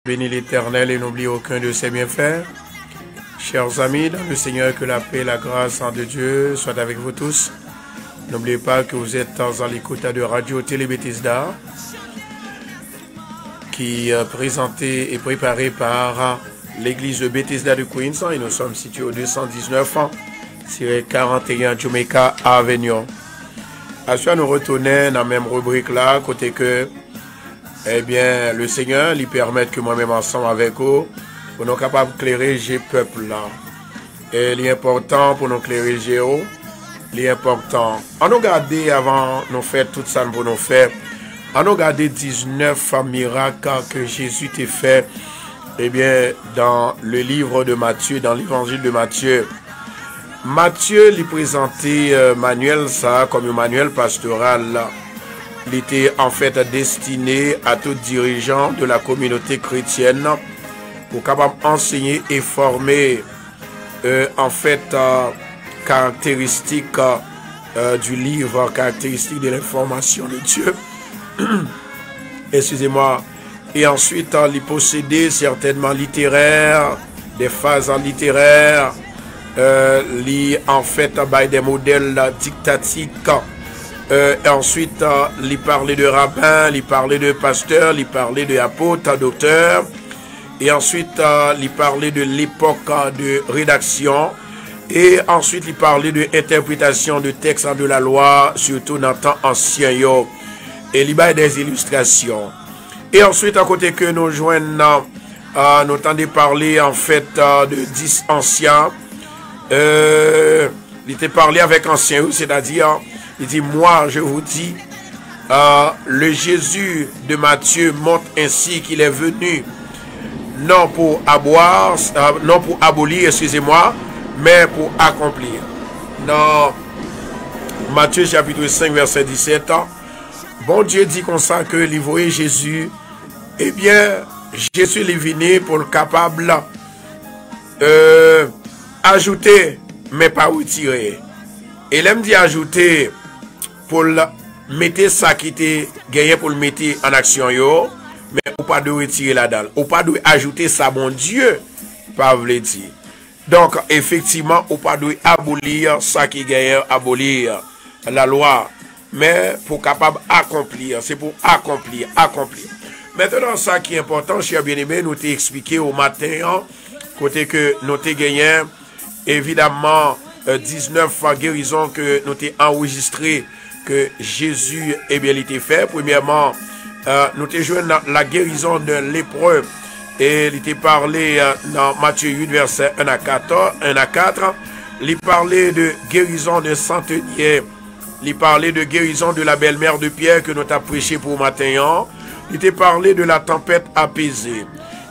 Bénis l'Éternel et n'oublie aucun de ses bienfaits. Chers amis, dans le Seigneur, que la paix et la grâce de Dieu soient avec vous tous. N'oubliez pas que vous êtes dans l'écoute de Radio Télé Bethesda, qui est présentée et préparée par l'église de Bethesda de Queens. Et nous sommes situés au 219-41 Jamaica Avenue. À ce nous retournons dans la même rubrique là, côté que eh bien, le Seigneur lui permet que moi-même ensemble avec vous, pour nous capables d'éclairer le peuple là. Et l'important pour nous éclairer le l'important. On nous garder avant nous faire tout ça pour nous faire. On nous garder 19 miracles que Jésus t'a fait. Eh bien, dans le livre de Matthieu, dans l'évangile de Matthieu. Matthieu lui présentait manuel ça comme un manuel pastoral là. Il était en fait destiné à tout dirigeant de la communauté chrétienne pour capable enseigner et former en fait caractéristiques du livre, caractéristiques de l'information de Dieu. Excusez-moi. Et ensuite, il possédait certainement littéraire, des phases littéraires, en fait des modèles dictatiques. Et ensuite, il parlait de rabbin, il parlait de pasteur, il parlait de apôtre, docteur. Et ensuite, il parlait de l'époque de rédaction. Et ensuite, il parlait de interprétation de textes de la loi, surtout dans le temps ancien. Et il y a des illustrations. Et ensuite, à côté que nous joignons, nous entendons parler en fait de 10 anciens. Il était parlé avec anciens, c'est-à-dire... Il dit, moi, je vous dis, le Jésus de Matthieu montre ainsi qu'il est venu, non pour abolir, excusez-moi, mais pour accomplir. Dans Matthieu chapitre 5, verset 17, bon Dieu dit comme ça que il voyait Jésus, eh bien, Jésus est venu pour le capable ajouter, mais pas retirer. Et l'aime dit ajouter, pour mettre ça qui était gagné pour le mettre en action mais ou pas de retirer la dalle, ou pas de ajouter ça bon Dieu, pas voulu dire. Donc effectivement, ou pas de abolir ça qui gagne, abolir la loi, mais pour capable accomplir, c'est pour accomplir. Maintenant ça qui est important, chers bien-aimés, nous t'ai expliqué au matin, côté que nous t'ai gagné évidemment 19 guérisons que nous t'ai enregistré que Jésus eh bien, il était fait. Premièrement, nous t'ai joué dans la guérison de lépreux. Et il était parlé dans Matthieu 8, verset 1 à 4. Il parlait de guérison de centenier. Il parlait de guérison de la belle-mère de Pierre que nous t'avons prêché pour matin. Il était parlé de la tempête apaisée.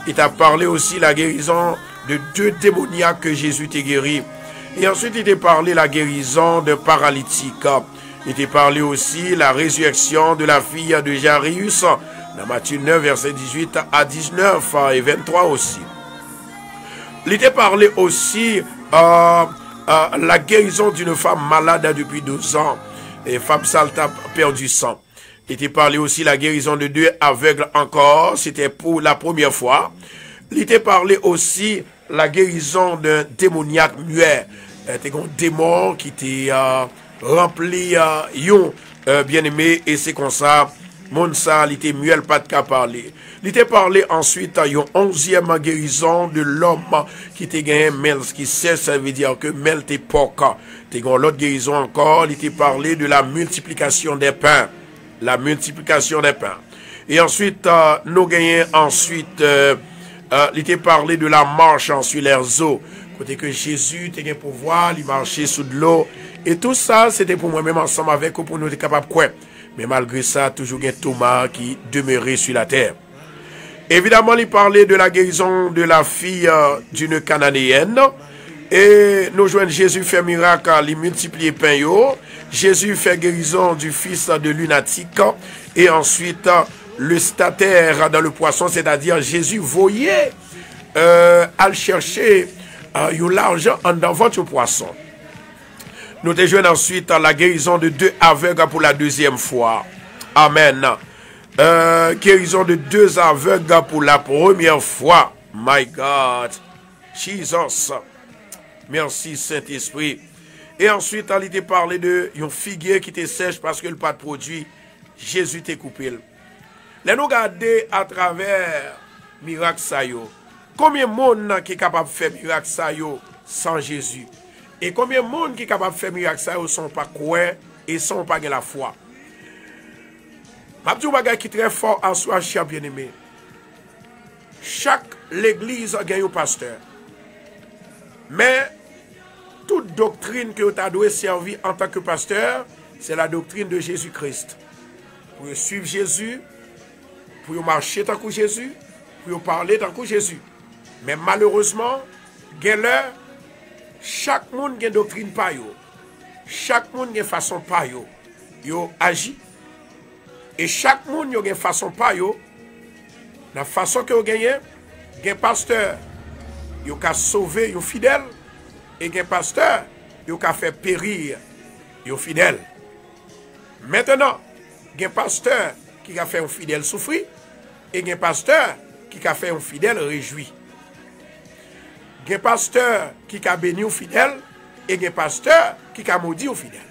Il t'a parlé aussi de la guérison de 2 démoniaques que Jésus t'a guéri. Et ensuite, il t'a parlé de la guérison de paralytiques. Il t'a parlé aussi de la résurrection de la fille de Jairus, dans Matthieu 9, verset 18 à 19 et 23 aussi. Il t'a parlé aussi la guérison d'une femme malade depuis 12 ans. Et femme sale a perdu sang. Il t'a parlé aussi de la guérison de 2 aveugles encore. C'était pour la première fois. Il t'a parlé aussi la guérison d'un démoniaque muet. C'était un démon qui était rempli bien-aimé, et c'est comme ça, mon ça, il était muet, pas de qu'à parler. Il était parlé ensuite à une 11e guérison de l'homme qui était gagné mel, ce qui sait, ça veut dire que mel t'es poca. T'es gagné l'autre guérison encore, il était parlé de la multiplication des pains. La multiplication des pains. Et ensuite, nous gagnons ensuite, il était parlé de la marche sur les eaux. Côté que Jésus était pouvoir, il marchait sous de l'eau. Et tout ça, c'était pour moi-même ensemble avec vous, pour nous être capables de quoi. Mais malgré ça, toujours il y a Thomas qui demeurait sur la terre. Évidemment, il parlait de la guérison de la fille d'une Cananéenne. Et nous joignons Jésus fait miracle, il multiplie pain. Jésus fait guérison du fils de lunatique. Et ensuite, le stataire dans le poisson, c'est-à-dire Jésus voyait à le chercher l'argent dans votre poisson. Nous te jouons ensuite la guérison de 2 aveugles pour la 2e fois. Amen. Guérison de 2 aveugles pour la première fois. My God. Jesus. Merci Saint-Esprit. Et ensuite, on était parlé de un figuier qui était sèche parce que le pas de produit. Jésus t'est coupé. Là, nous regardons à travers miracle ça yo. Combien de monde qui est capable de faire miracle ça yo sans Jésus? Et combien de monde qui est capable de faire miracle ça yo sans pas croire et sans pas la foi? Je vais dire qui est très fort en soi, cher bien-aimé. Chaque l'église a un pasteur. Mais toute doctrine que tu as servir en tant que pasteur, c'est la doctrine de Jésus-Christ. Pour suivre Jésus, pour marcher tant que Jésus, pour parler tant que Jésus. Mais malheureusement, chaque monde a une doctrine par yo. Chaque monde a une façon par yo. Yo agit. Et chaque monde a une façon par yo. La façon que vous gagnez, un pasteur, il a sauvé les fidèles. Et un pasteur, il a fait périr les fidèles. Maintenant, un pasteur qui a fait un fidèle souffrir. Et un pasteur qui a fait un fidèle réjoui. Un pasteur qui a béni aux fidèles et un pasteur qui a maudit aux fidèles.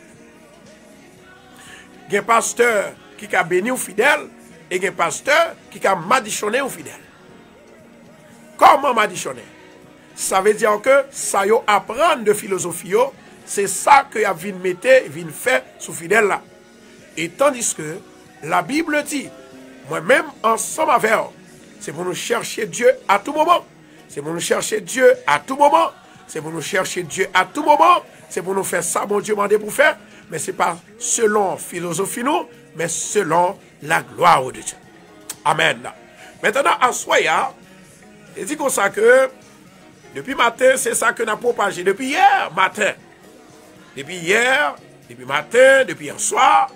Un pasteur qui a béni aux fidèles et un pasteur qui a madichonné aux fidèles. Comment madichonner? Ça veut dire que ça y apprendre de philosophie, c'est ça que y a vient mettre, vient faire sous fidèle là. Et tandis que la Bible dit, moi-même ensemble avec eux, c'est pour nous chercher Dieu à tout moment. C'est pour nous chercher Dieu à tout moment. C'est pour nous chercher Dieu à tout moment. C'est pour nous faire ça, mon Dieu m'a demandé pour faire. Mais ce n'est pas selon philosophie, nous, mais selon la gloire de Dieu. Amen. Maintenant, en soya, il dit comme ça que depuis matin, c'est ça que nous avons propagé. Depuis hier matin. Depuis hier, depuis matin, depuis hier soir,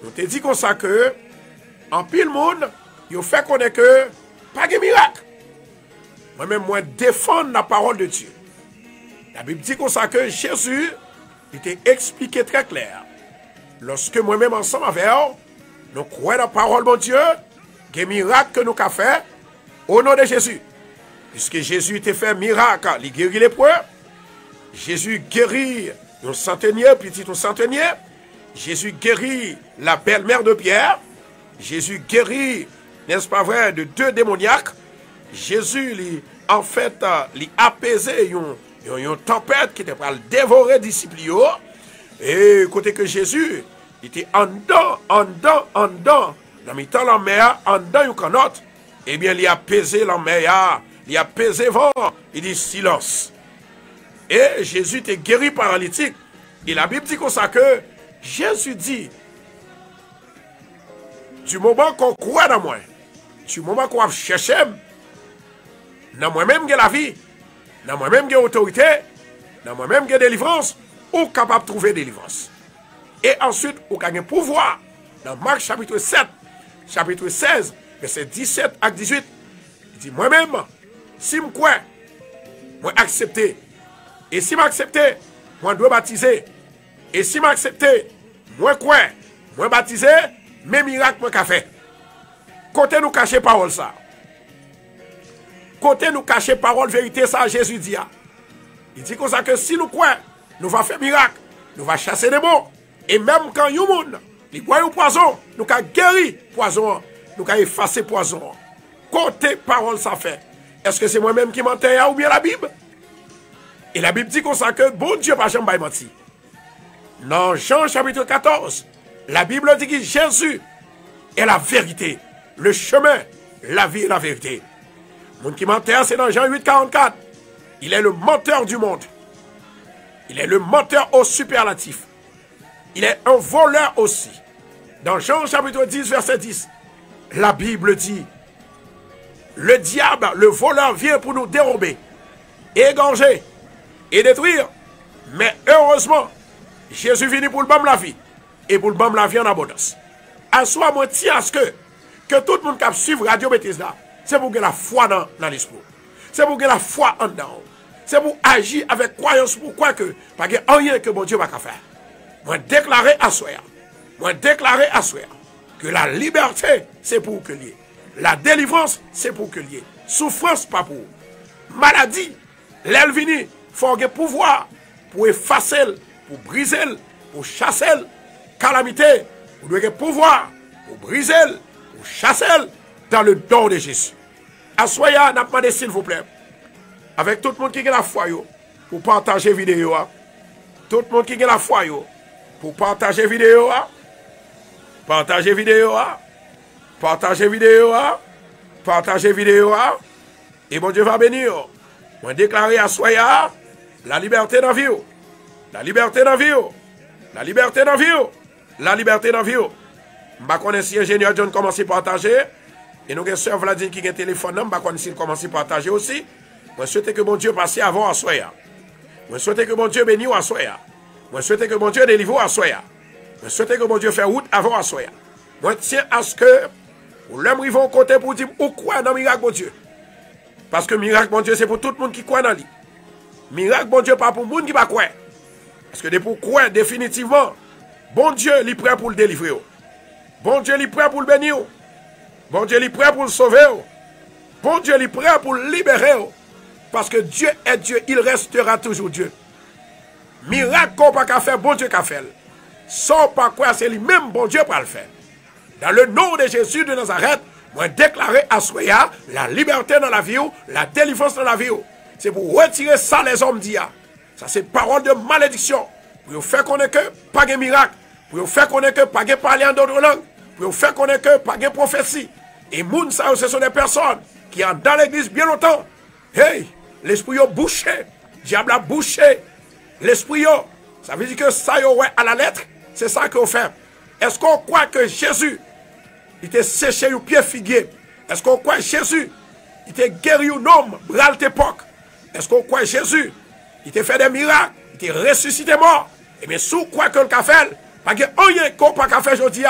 nous te dit comme ça que en pile monde, il fait connaître que pas de miracle. Moi-même, moi, défendre la parole de Dieu. La Bible dit comme ça que Jésus était expliqué très clair. Lorsque moi-même, ensemble avec eux, nous croyons la parole de Dieu, des miracles que nous avons fait au nom de Jésus. Puisque Jésus était fait miracle, il guérit les lépreux. Jésus guérit un centenier, petit un centenier. Jésus guérit la belle-mère de Pierre. Jésus guérit, n'est-ce pas vrai, de 2 démoniaques. Jésus, en fait, il apaisé une tempête qui était pour le dévorer disciples. Et côté que Jésus, il était en dedans, dans le temps de la mer, en dedans, une canotte. Eh bien, il a apaisé la mer, il a apaisé le vent, il dit silence. Et Jésus était guéri paralytique. Et la Bible dit comme ça que Jésus dit, du moment qu'on croit dans moi, du moment qu'on cherche, dans moi-même j'ai la vie, dans moi-même j'ai autorité, dans moi-même j'ai délivrance, ou capable de trouver délivrance. Et ensuite, ou gagne pouvoir. Dans Marc chapitre 7, chapitre 16, verset 17 à 18, il dit moi-même, si je crois, moi accepter. Et si je accepte, moi dois baptiser. Et si je accepte, moi crois, moi baptiser, mes miracles moi qu'a fait. Côté nous cacher parole ça. Côté nous cacher parole vérité ça Jésus dit. Il dit comme ça que si nous croyons, nous va faire miracle, nous va chasser des mots. Et même quand nous monde, il boit un poison, nous ca guérir poison, nous ca effacer poison. Côté parole ça fait. Est-ce que c'est moi-même qui mentais ou bien la Bible? Et la Bible dit comme ça que bon Dieu pas jamais menti. Dans Jean chapitre 14, la Bible dit que Jésus est la vérité, le chemin, la vie et la vérité. Mon qui mentait, c'est dans Jean 8, 44. Il est le menteur du monde. Il est le menteur au superlatif. Il est un voleur aussi. Dans Jean chapitre 10, verset 10, la Bible dit, le diable, le voleur vient pour nous dérober, égorger et détruire. Mais heureusement, Jésus vient pour le bam la vie. Et pour le bam la vie en abondance. À soi, moi, tiens à ce que tout le monde qui suit Radio Bethesda, c'est pour que la foi dans l'esprit. C'est pour que la foi en dedans. C'est pour agir avec croyance pour quoi que, parce qu'il n'y a rien que mon Dieu va faire. Moi, déclarer à soi. Moi, déclarer à soi. que la liberté, c'est pour que lié. La délivrance, c'est pour que lié. Souffrance, pas pour. Maladie, l'elvini, il faut avoir pouvoir pour effacer, pour briser, pour chasser. Calamité, vous devez pouvoir pour briser, pour chasser dans le nom de Jésus. Assoya, n'a pas demandé s'il vous plaît, avec tout le monde qui a la foi, pour partager la vidéo. Tout le monde qui a la foi, pour partager la vidéo. Partagez vidéo, partagez vidéo, partagez vidéo, et bon Dieu va bénir. Moi déclarer à Soya la liberté dans la vie, la liberté dans la vie, la liberté dans la vie, la liberté dans la vie. Je connais si ingénieur John commence à partager, et nous avons sœur Vladimir qui a un téléphone, je connais s'il commence à partager aussi. Moi souhaite que bon Dieu passe avant à Soya. Moi souhaite que bon Dieu bénisse à Soya. Moi souhaite que bon Dieu délivre à Soya. Je souhaite que mon Dieu fasse route avant à Soya. Moi, tiens à ce que l'homme arrive au côté pour dire ou quoi dans le miracle, mon Dieu. Parce que miracle, mon Dieu, c'est pour tout le monde qui croit dans lui. Miracle, mon Dieu, pas pour le monde qui va croire. Parce que pour croire, définitivement, bon Dieu, il est prêt pour le délivrer. Bon Dieu, il est prêt pour le bénir. Bon Dieu, il est prêt pour le sauver. Bon Dieu, il est prêt pour le libérer. Parce que Dieu est Dieu, il restera toujours Dieu. Miracle qu'on n'a pas fait, bon Dieu qu'a fait. Sans pas quoi, c'est lui-même, bon Dieu, pour le faire. Dans le nom de Jésus de Nazareth, moi déclarer à Soya la liberté dans la vie, la délivrance dans la vie. C'est pour retirer ça, les hommes disent. Ça, c'est parole de malédiction. Pour vous faire connaître que pas de miracle. Pour vous faire connaître que pas de parler en d'autres langues. Pour vous faire connaître que pas de prophétie. Et moun, ça, ce sont des personnes qui sont dans l'église bien longtemps. Hey, l'esprit est bouché. Diable a bouché. L'esprit, ça veut dire que ça, ouais, à la lettre. C'est ça qu'on fait. Est-ce qu'on croit que Jésus, il était séché au pied figuier? Est-ce qu'on croit que Jésus, il était guéri un homme, bral d'époque? Est-ce qu'on croit que Jésus, il était fait des miracles, il était ressuscité mort? Et bien, sous quoi que le fait, pas que rien qu'on pas qu'à faire aujourd'hui.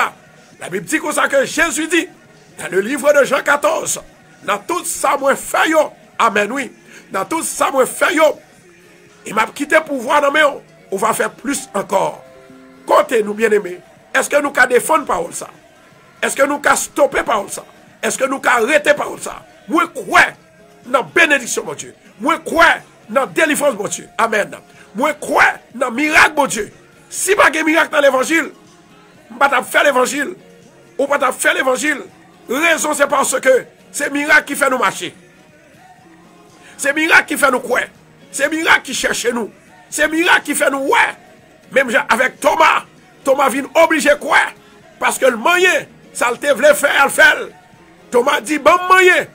La Bible dit comme ça que Jésus dit, dans le livre de Jean 14, dans tout ça, moi fait yo. Amen, oui. Dans tout ça, moi fait yo. Il m'a quitté pouvoir dans mes mains. On va faire plus encore. Comptez-nous, bien-aimés. Est-ce que nous avons défendre parole ça? Est-ce que nous avons stopper parole ça? Est-ce que nous avons arrêter parole ça? Moi, crois dans la bénédiction, mon Dieu. Moi, crois dans la délivrance, mon Dieu. Amen. Moi, crois dans le miracle, mon Dieu. Si pas de miracle dans l'évangile, je ne vais pas faire l'évangile. Ou pas faire l'évangile. Raison, c'est parce que c'est miracle qui fait nous marcher. C'est miracle qui fait nous croire. C'est miracle qui cherche nous. C'est miracle qui fait nous ouais. Même avec Thomas, Thomas vient obligé de croire. Parce que le moyen, ça le voulait faire, le fait. Thomas dit, bon moyen.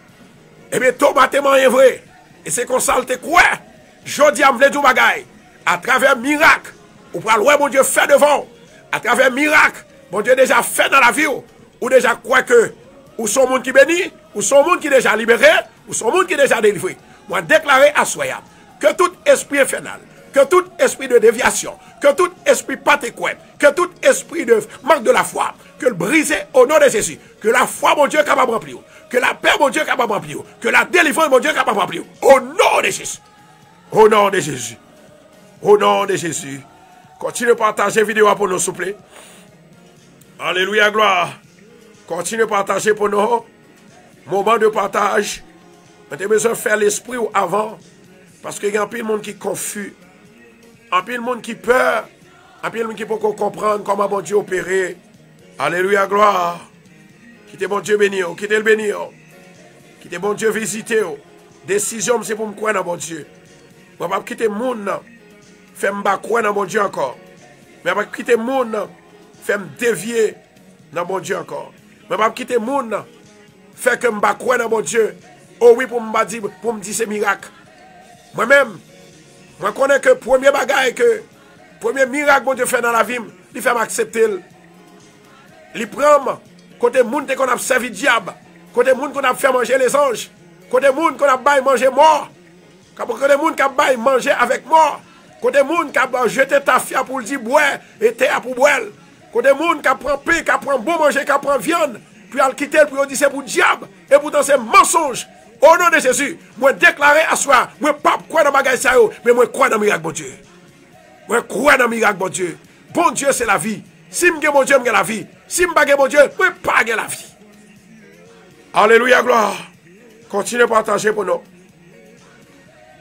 Eh bien, Thomas te moyen vrai. Et c'est qu'on ça le croire. Je dis à me dire bagaille. À travers miracle, ou pour le mon Dieu fait devant. À travers miracle, mon Dieu déjà fait dans la vie. Ou déjà croit que, ou son monde qui bénit, ou son monde qui déjà libéré, ou son monde qui déjà délivré. Moi, déclarer à Soya que tout esprit infernal, que tout esprit de déviation, que tout esprit patéquet, que tout esprit de manque de la foi, que le briser au nom de Jésus, que la foi, mon Dieu, est capable de remplir, que la paix, mon Dieu, est capable de remplir, que la délivrance, mon Dieu, est capable de remplir, au nom de Jésus. Au nom de Jésus. Au nom de Jésus. Continuez à partager la vidéo pour nous, s'il vous plaît. Alléluia, gloire. Continuez à partager pour nous. Moment de partage. On a besoin de faire l'esprit avant. Parce qu'il y a un peu de monde qui est confus. Un peu de monde qui peur. Un peu de monde qui peut comprendre comment bon Dieu opérer. Alléluia, gloire. Quittez bon Dieu bénir. Quittez le bénir. Quittez bon Dieu visiter. Décision, c'est pour me croire dans bon Dieu. Je ne vais pas quitter le monde. Faire me croire dans mon Dieu encore. Mais je ne vais pas quitter le monde. Faire me dévier dans mon Dieu encore. Je ne vais pas quitter le monde. Faire que je me croire dans mon Dieu. Oh oui, pour me dire c'est miracle. Moi-même, je connais que le premier bagage, que premier miracle que mon Dieu fait dans la vie, il fait m'accepter. Il prend côté monde qu'on a servi le diable, côté monde qu'on a fait manger les anges, côté monde qu'on a baillé manger mort, côté monde qui a baillé manger avec mort, côté monde qui a jeté ta fille pour le dire boire et thé pour boire, côté monde qui a pris pain, qui a pris bon manger, qui a pris viande, puis il a quitté, puis il dit c'est pour le diable, et pourtant c'est mensonge. Au nom de Jésus, moi déclarer à soi, moi pas croire dans le bagage, mais moi croire dans le miracle, bon Dieu. Moi croire dans le miracle, bon Dieu. Bon Dieu, c'est la vie. Si je mon Dieu, je la vie. Si je ne bon Dieu, je ne pas la vie. Alléluia, gloire. Continuez à partager pour nous.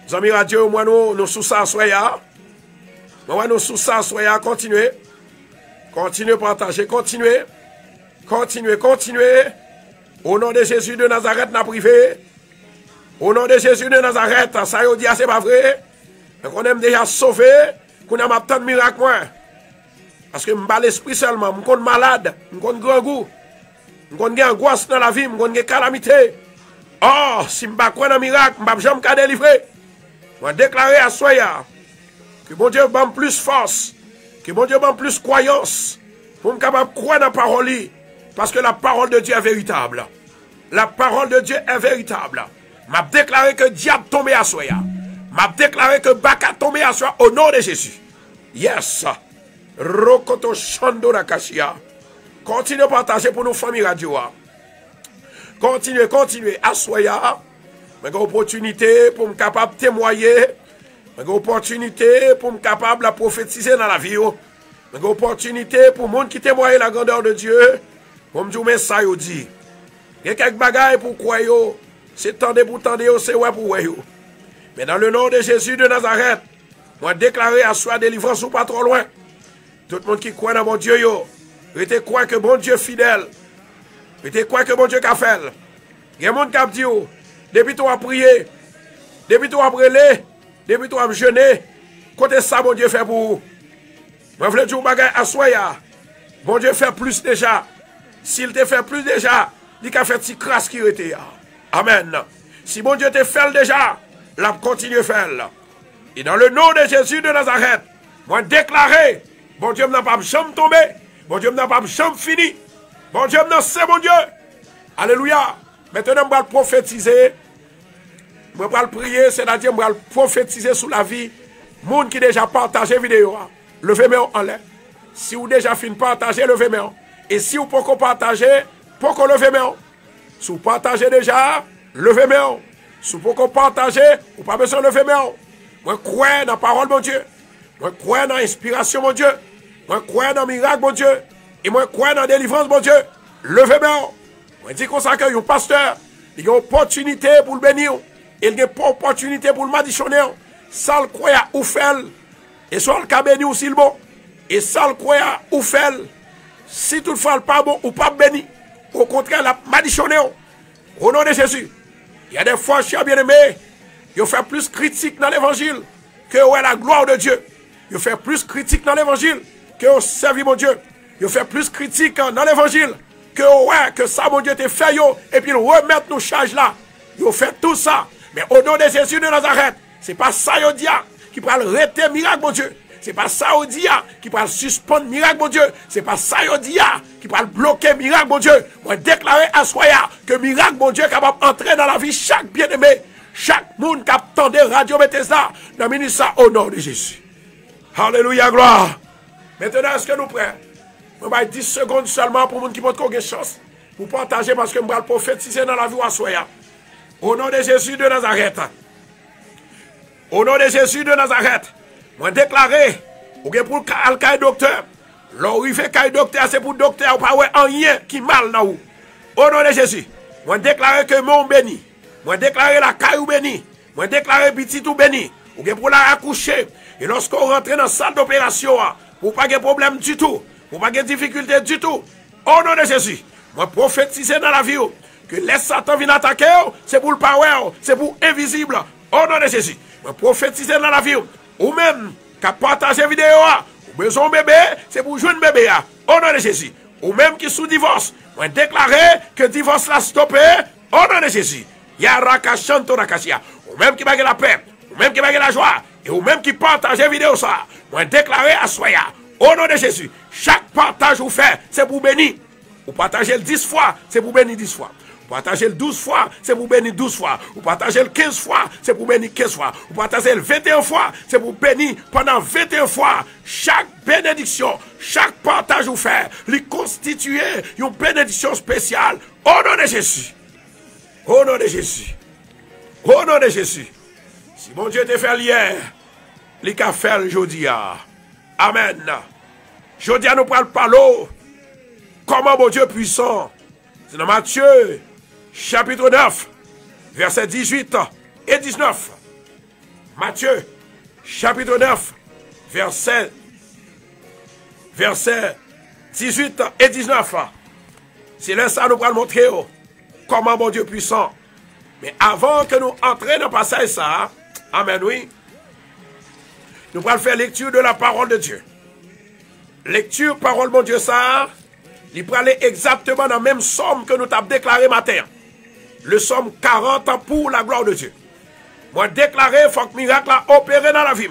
Les amis radio, moi nous sous ça, soyez. Moi nous sous ça, soyez. Continuez. Continuez à partager, continuez. Continuez, continuez. Au nom de Jésus de Nazareth, n'a privé. Au nom de Jésus de Nazareth, ça y est, dit, c'est pas vrai. On aime déjà sauvé. Qu'on a tant de miracles, moi. Parce que je suis l'esprit seulement. Je suis malade. Je suis grand goût. Je suis angoisse dans la vie. Je suis calamité. Oh, si je ne suis pas un miracle, je ne vais jamais délivrer. Je vais déclarer à Soya que mon Dieu m'a plus force. Que mon Dieu m'a plus croyance. Pour me capable de croire dans la parole. Parce que la parole de Dieu est véritable. La parole de Dieu est véritable. M'a déclaré que diable tombé à Soya. M'a déclaré que Baka tombé à Soya au nom de Jésus. Yes. Rokoto Shandora Kashia. Continuez à partager pour nos familles radio. Continuez, continuez. À Soya. J'ai une opportunité pour me capable de témoigner. J'ai une opportunité pour me capable de prophétiser dans la vie. J'ai une opportunité pour le monde qui témoigne la grandeur de Dieu. Pour me dire, mais ça, il dit. Il y a quelques bagailles pour croire. C'est tendez pour tendez, c'est ouais pour ouais. Mais dans le nom de Jésus de Nazareth, moi déclarer à soi délivrance ou pas trop loin. Tout le monde qui croit dans mon Dieu, restez croire que bon Dieu fidèle. Restez croire que bon Dieu qu'a fait. Il y a des gens qui dit, depuis toi prier, depuis toi brûler, depuis toi jeûner, côté ça, bon Dieu fait pour vous. Moi, je veux dire, bagay à soi, bon Dieu fait plus déjà. S'il te fait plus déjà, il a fait si crasse qui était. Amen. Si bon Dieu te fait déjà, la continue à faire. Et dans le nom de Jésus de Nazareth, moi déclarer, bon Dieu n'a pas jamais tombé, bon Dieu n'a pas jamais fini, bon Dieu n'a c'est bon Dieu. Alléluia. Maintenant, je vais prophétiser, je vais prier, c'est-à-dire je vais prophétiser sur la vie, monde qui déjà partagé la vidéo. Levez-moi en l'air. Si vous déjà fini de partager, levez-moi. Et si vous pouvez partager, pourquoi levez-moi? Si vous partagez déjà, levez-moi. Si vous pouvez partager, vous n'avez pas besoin de lever-moi. Moi, je crois dans la parole, mon Dieu. Moi, je crois dans l'inspiration, mon Dieu. Moi, je crois dans le miracle, mon Dieu. Et moi, je crois dans la délivrance, mon Dieu. Levez-moi. Moi, je dis comme ça que un pasteur, il a une opportunité pour le bénir. Il a une opportunité pour le madichonner. Ça le croit ou fait. Et soit le cas béni ou s'il bon. Et ça le croit ou fait. Si toutefois le pas bon ou pas béni. Au contraire, la madichonner. Au nom de Jésus. Il y a des fois, chers bien-aimés, ils fait plus critique dans l'évangile que ouais, la gloire de Dieu. Ils fait plus critique dans l'évangile que au servir mon Dieu. Ils fait plus critique dans l'évangile que ouais, que ça, mon Dieu, te fait yo, et puis remettre nos charges là. Ils fait tout ça. Mais au nom de Jésus de Nazareth, c'est pas ça, yo dia, qui peut arrêter miracle, mon Dieu. C'est pas ça, yo dia, qui peut suspendre miracle, mon Dieu. C'est pas ça, yo dia, qui peut bloquer miracle, mon Dieu. Moi, déclarer à Soya que miracle, mon Dieu, capable d'entrer dans la vie chaque bien-aimé, chaque monde qui attendait Radio Bethesda, dans le ministère au nom de Jésus. Alléluia, gloire. Maintenant, est-ce que nous prêts? Je vais 10 secondes seulement pour les gens qui ont une chance. Pour partager parce que je vais prophétiser dans la vie à Soya. Au nom de Jésus de Nazareth. Au nom de Jésus de Nazareth. Je déclarer, ou bien pour le cas docteur. L'orifice cas docteur, c'est pour le docteur, pas rien qui mal dans vous. Au nom de Jésus. Je déclarer que mon béni. Je déclarer la caille béni. Je déclarer petit ou béni. Ou bien pour la accoucher. Et lorsqu'on rentre dans la salle d'opération, pour pas de problème du tout. Pour pas de difficulté du tout. Au nom de Jésus. Moi prophétiser dans la vie. Que laisse Satan venir attaquer. C'est pour le power. C'est pour invisible. Au nom de Jésus. Moi prophétiser dans la vie. Ou même, qui a partagé la vidéo. Ou besoin de bébé. C'est pour jouer un bébé. Au nom de Jésus. Ou même qui sous divorce. Moi déclarer que divorce l'a stoppé. Au nom de Jésus. Yaraka Shanto Rakashia. Ou même qui bague la paix. Ou même qui bague la joie. Et ou même qui partage la vidéo ça. Moi déclarer à Soya. Au nom de Jésus, chaque partage vous fait, c'est pour bénir. Vous partagez le 10 fois, c'est pour bénir 10 fois. Vous partagez le 12 fois, c'est pour bénir 12 fois. Vous partagez le 15 fois, c'est pour bénir 15 fois. Vous partagez le 21 fois, c'est pour bénir pendant 21 fois. Chaque bénédiction, chaque partage vous fait, lui constituer une bénédiction spéciale. Au nom de Jésus. Au nom de Jésus. Au nom de Jésus. Si mon Dieu te fait hier, il a fait aujourd'hui. Amen. Je dis à nous parler comment mon Dieu puissant. C'est dans Matthieu, chapitre 9, versets 18 et 19. Matthieu, chapitre 9, versets 18 et 19. C'est là ça nous va montrer comment mon Dieu puissant. Mais avant que nous entrions dans le passage ça, amen, oui, nous allons faire lecture de la parole de Dieu. Lecture, parole, mon Dieu, ça, il peut aller exactement dans la même somme que nous t'avons déclaré matin. Le somme 40 pour la gloire de Dieu. Moi, déclaré, il faut que le miracle a opéré dans la vie.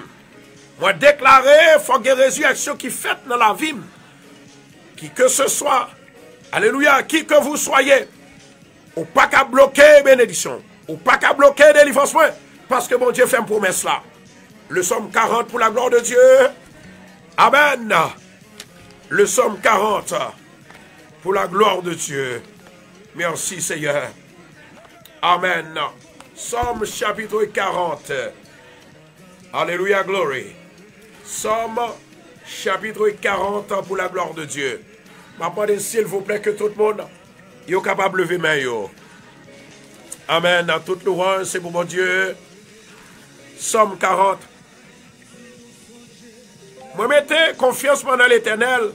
Moi, déclaré, il faut que résurrection qui fait dans la vie. Qui que ce soit, alléluia, qui que vous soyez, ou pas qu'à bloquer bénédiction, ou pas qu'à bloquer délivrance, parce que mon Dieu fait une promesse là. Le somme 40 pour la gloire de Dieu. Amen. Le somme 40 pour la gloire de Dieu. Merci Seigneur. Amen. Somme chapitre 40. Alléluia, glory. Somme chapitre 40 pour la gloire de Dieu. M'appendez s'il vous plaît que tout le monde est capable de lever main. Amen. Toute louange, c'est pour mon Dieu. Somme 40. Moi mettez confiance dans l'Éternel.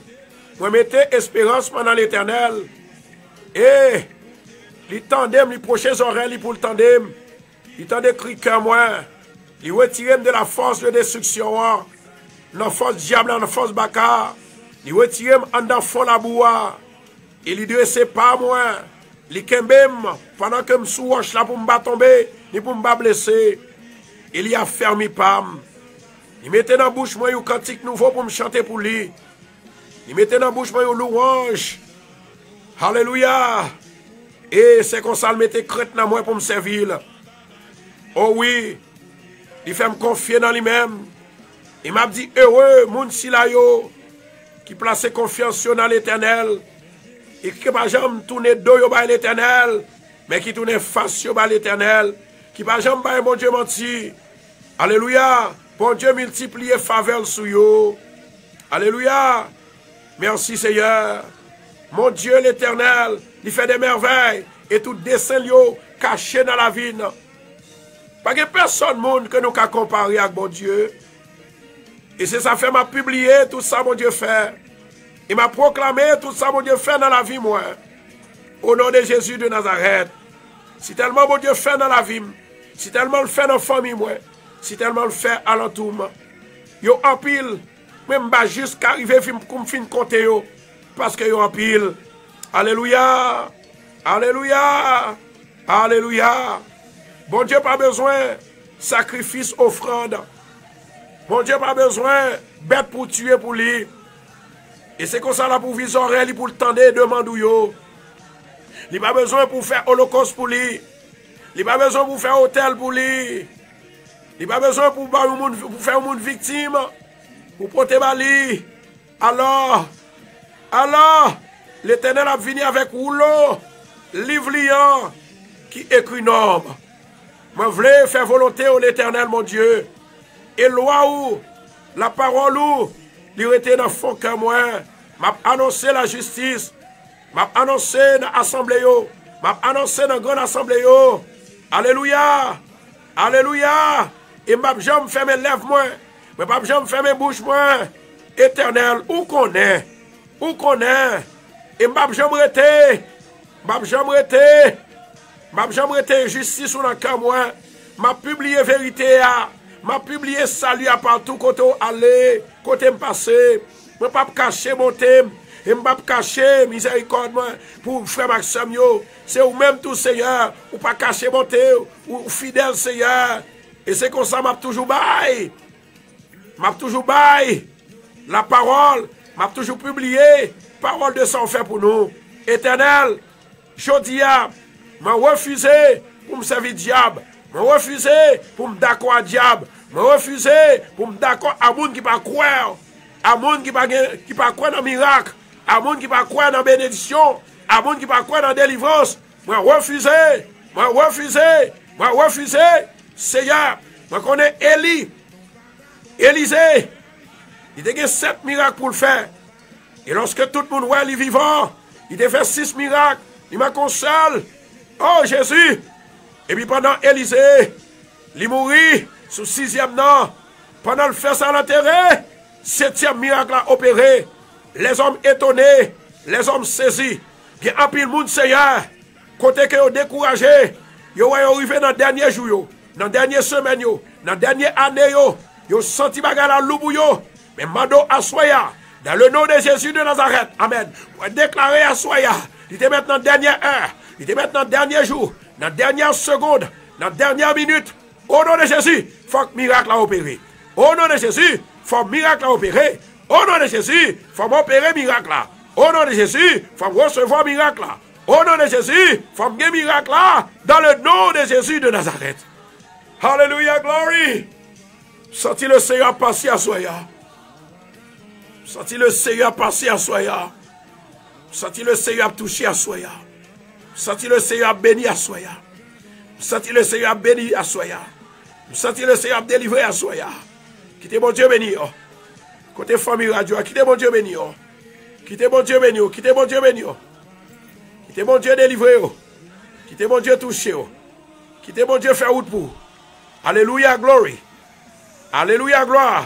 Moi mettez espérance dans l'Éternel. Et les tandem, les prochaines oreilles pour le tandem. Il t'a décrit que moi. Il retire de la force de destruction. Dans la force diable, dans la force baka. Il retire en dans fond la boua. Il lui dresse pas moi. Il kembem pendant que je suis là pour me tomber, ni pour me blesser. Il y a fermé pam. Il mettait dans la bouche moi un cantique nouveau pour me chanter pour lui. Il mettait dans la bouche moi une louange. Alléluia. Et c'est comme ça, il mettait crête dans moi pour me servir. Oh oui. Il fait me confier dans lui-même. Il m'a dit, heureux, moun si la yo, qui place confiance dans l'Éternel. Et qui pas jamais tourner dos yo ba l'Éternel, mais qui tourne face yo ba l'Éternel. Qui pas jamais ba mon Dieu menti. Alléluia. Bon Dieu multiplie faveur sur yo. Alléluia. Merci Seigneur. Mon Dieu l'Éternel, il fait des merveilles. Et tout dessein yo caché dans la vie. Pas que personne monde que nous qu'à comparer avec mon Dieu. Et c'est ça fait m'a publié tout ça mon Dieu fait. Il m'a proclamé tout ça mon Dieu fait dans la vie moi. Au nom de Jésus de Nazareth. Si tellement mon Dieu fait dans la vie. Si tellement le fait dans la famille moi. Si tellement le fait à l'entour. Yo en pile. Même pas jusqu'à arriver comme fin compter yo. Parce que yo en pile. Alléluia. Alléluia. Alléluia. Bon Dieu pas besoin sacrifice, offrande. Bon Dieu pas besoin bête pour tuer pour lui. Et c'est comme ça là pour viser pour le tendre demande yo. Il pas besoin pour faire holocauste pour lui. Il pas besoin pour faire hôtel pour lui. Il pas besoin pour faire un monde victime. Pour porter bali. Alors l'Éternel a venu avec rouleau, livre liant, qui écrit norme. Moi, je voulais faire volonté au l'Éternel, mon Dieu. Et loi où, la parole où, il était dans le fond que moi, m'a annoncé la justice, m'a annoncé dans l'assemblée, m'a annoncé dans la grande assemblée. Alléluia. Alléluia. Et m'a jamais fait mes lèvres, moi. Mais m'a jamais fait mes bouches, moi. Éternel, où qu'on est? Où qu'on est? Et m'a jamais été. M'a jamais été. M'a jamais été justice ou dans le cœur, moi. M'a publié vérité, m'a publié salut à partout, côté aller, côté me passer. Je ne pas cacher mon thème. Et je ne pas cacher miséricorde, moi, pour frère Maxime. C'est vous-même tout, Seigneur. Ou pas cacher mon thème, ou fidèle, Seigneur. Et c'est comme ça, m'a toujours bail. M'a toujours bail. La parole, m'a toujours publié. Parole de sang fait pour nous. Éternel, je dis, m'a refusé pour me servir diable. M'a refusé pour me d'accord à diable. M'a refusé pour me d'accord à monde qui pas croire. À monde qui pas croire dans miracle. À monde qui pas croire dans bénédiction. À monde qui pas croire dans délivrance. M'a refusé. M'a refusé. M'a refusé. Seigneur, moi connais Élisée. Il a 7 miracles pour le faire. Et lorsque tout le monde voit les vivants, Il te fait 6 miracles. Il m'a console. Oh Jésus. Et puis pendant Élisée, il mourit sous 6e an. Pendant le fait ça l'enterré, 7e miracle a opéré. Les hommes étonnés, les hommes saisis. Il y a un pile monde Seigneur. Côté que vous découragé, vous arrivé dans le dernier jour, dans la dernière semaine, dans la dernière année, vous senti bagarre la loup. Mais mando assoya, dans le nom de Jésus de Nazareth, amen. Vous déclarer assoya, il était maintenant dernière heure, il était maintenant dernier jour, dans la dernière seconde, dans la dernière minute. Au nom de Jésus, il faut que miracle a opéré. Au nom de Jésus, il faut que miracle a opéré. Au nom de Jésus, il faut opérer miracle là. Au nom de Jésus, il faut recevoir miracle là. Au nom de Jésus, il faut gagner miracle là. Dans le nom de Jésus de Nazareth. Alléluia, glory. Senti le Seigneur passer à Soya. Senti le Seigneur passer à Soya. Senti le Seigneur toucher à Soya. Senti le Seigneur béni à Soya. Senti le Seigneur béni à Soya. Senti le Seigneur délivré à Soya. Quittez mon Dieu béni. Côté famille radio, quittez mon Dieu béni. Quittez mon Dieu béni. Quittez mon Dieu béni. Quittez mon Dieu délivré. Quittez mon Dieu touché. Quittez mon Dieu faire route pour. Alléluia, glory. Alléluia, gloire.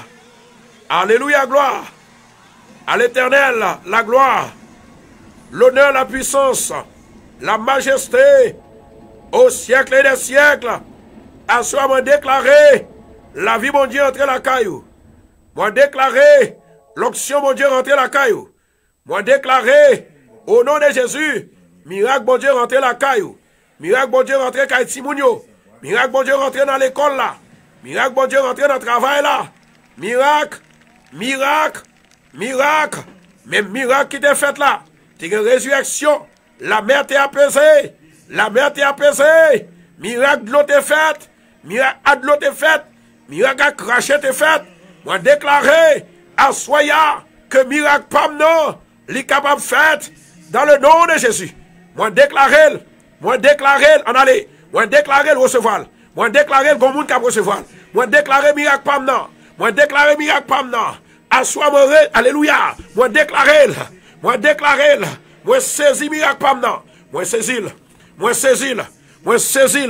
Alléluia, gloire. À l'Éternel, la gloire. L'honneur, la puissance. La majesté. Au siècle et des siècles. À soi, moi déclaré. La vie, mon Dieu, entre la caillou. Moi déclaré. L'onction, mon Dieu, rentre la caillou. Moi déclaré. Au nom de Jésus. Miracle, bon Dieu, rentre la caillou. Miracle, bon Dieu, rentre caillou Timounio. Miracle, bon Dieu, rentre dans l'école là. Miracle, bon Dieu, rentre dans le travail là. Miracle, miracle, miracle. Même miracle qui t'est fait là. T'es une résurrection. La mer t'est apaisée. La mer t'est apaisée. Miracle de l'eau t'est fait. Miracle de l'eau t'est fait. Miracle à cracher t'est fait. Moi déclaré à Soya que miracle pas non. L'est capable de faire dans le nom de Jésus. Moi déclaré, en aller. Moi déclaré le recevoir. Moi déclaré le bon monde qui recevoir. Moi déclaré miracle pas non. Moi déclaré miracle pas non. Assois moi alléluia. Moi déclaré, moi saisi miracle pas non. Moi saisi, moi saisi, moi saisi,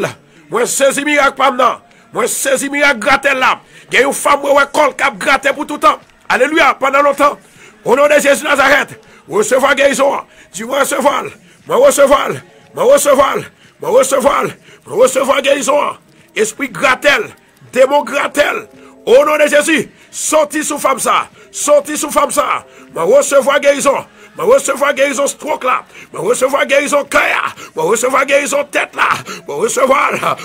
moi saisi miracle pas non. Moi saisi miracle gratter là. Il y a une femme qui col cap gratter pour tout le temps. Alléluia, pendant longtemps. Au nom de Jésus de Nazareth. Recevoir guérison. Tu vas recevoir. Moi recevoir. Moi recevoir. Moi recevoir. Moi recevoir guérison. Esprit gratel. Démon gratel. Au nom de Jésus. Sorti sous femme ça. Sorti sous femme ça. Moi recevoir guérison. Moi recevoir guérison stroke là. Moi recevoir guérison kaya. Moi recevoir guérison tête là. Moi recevoir.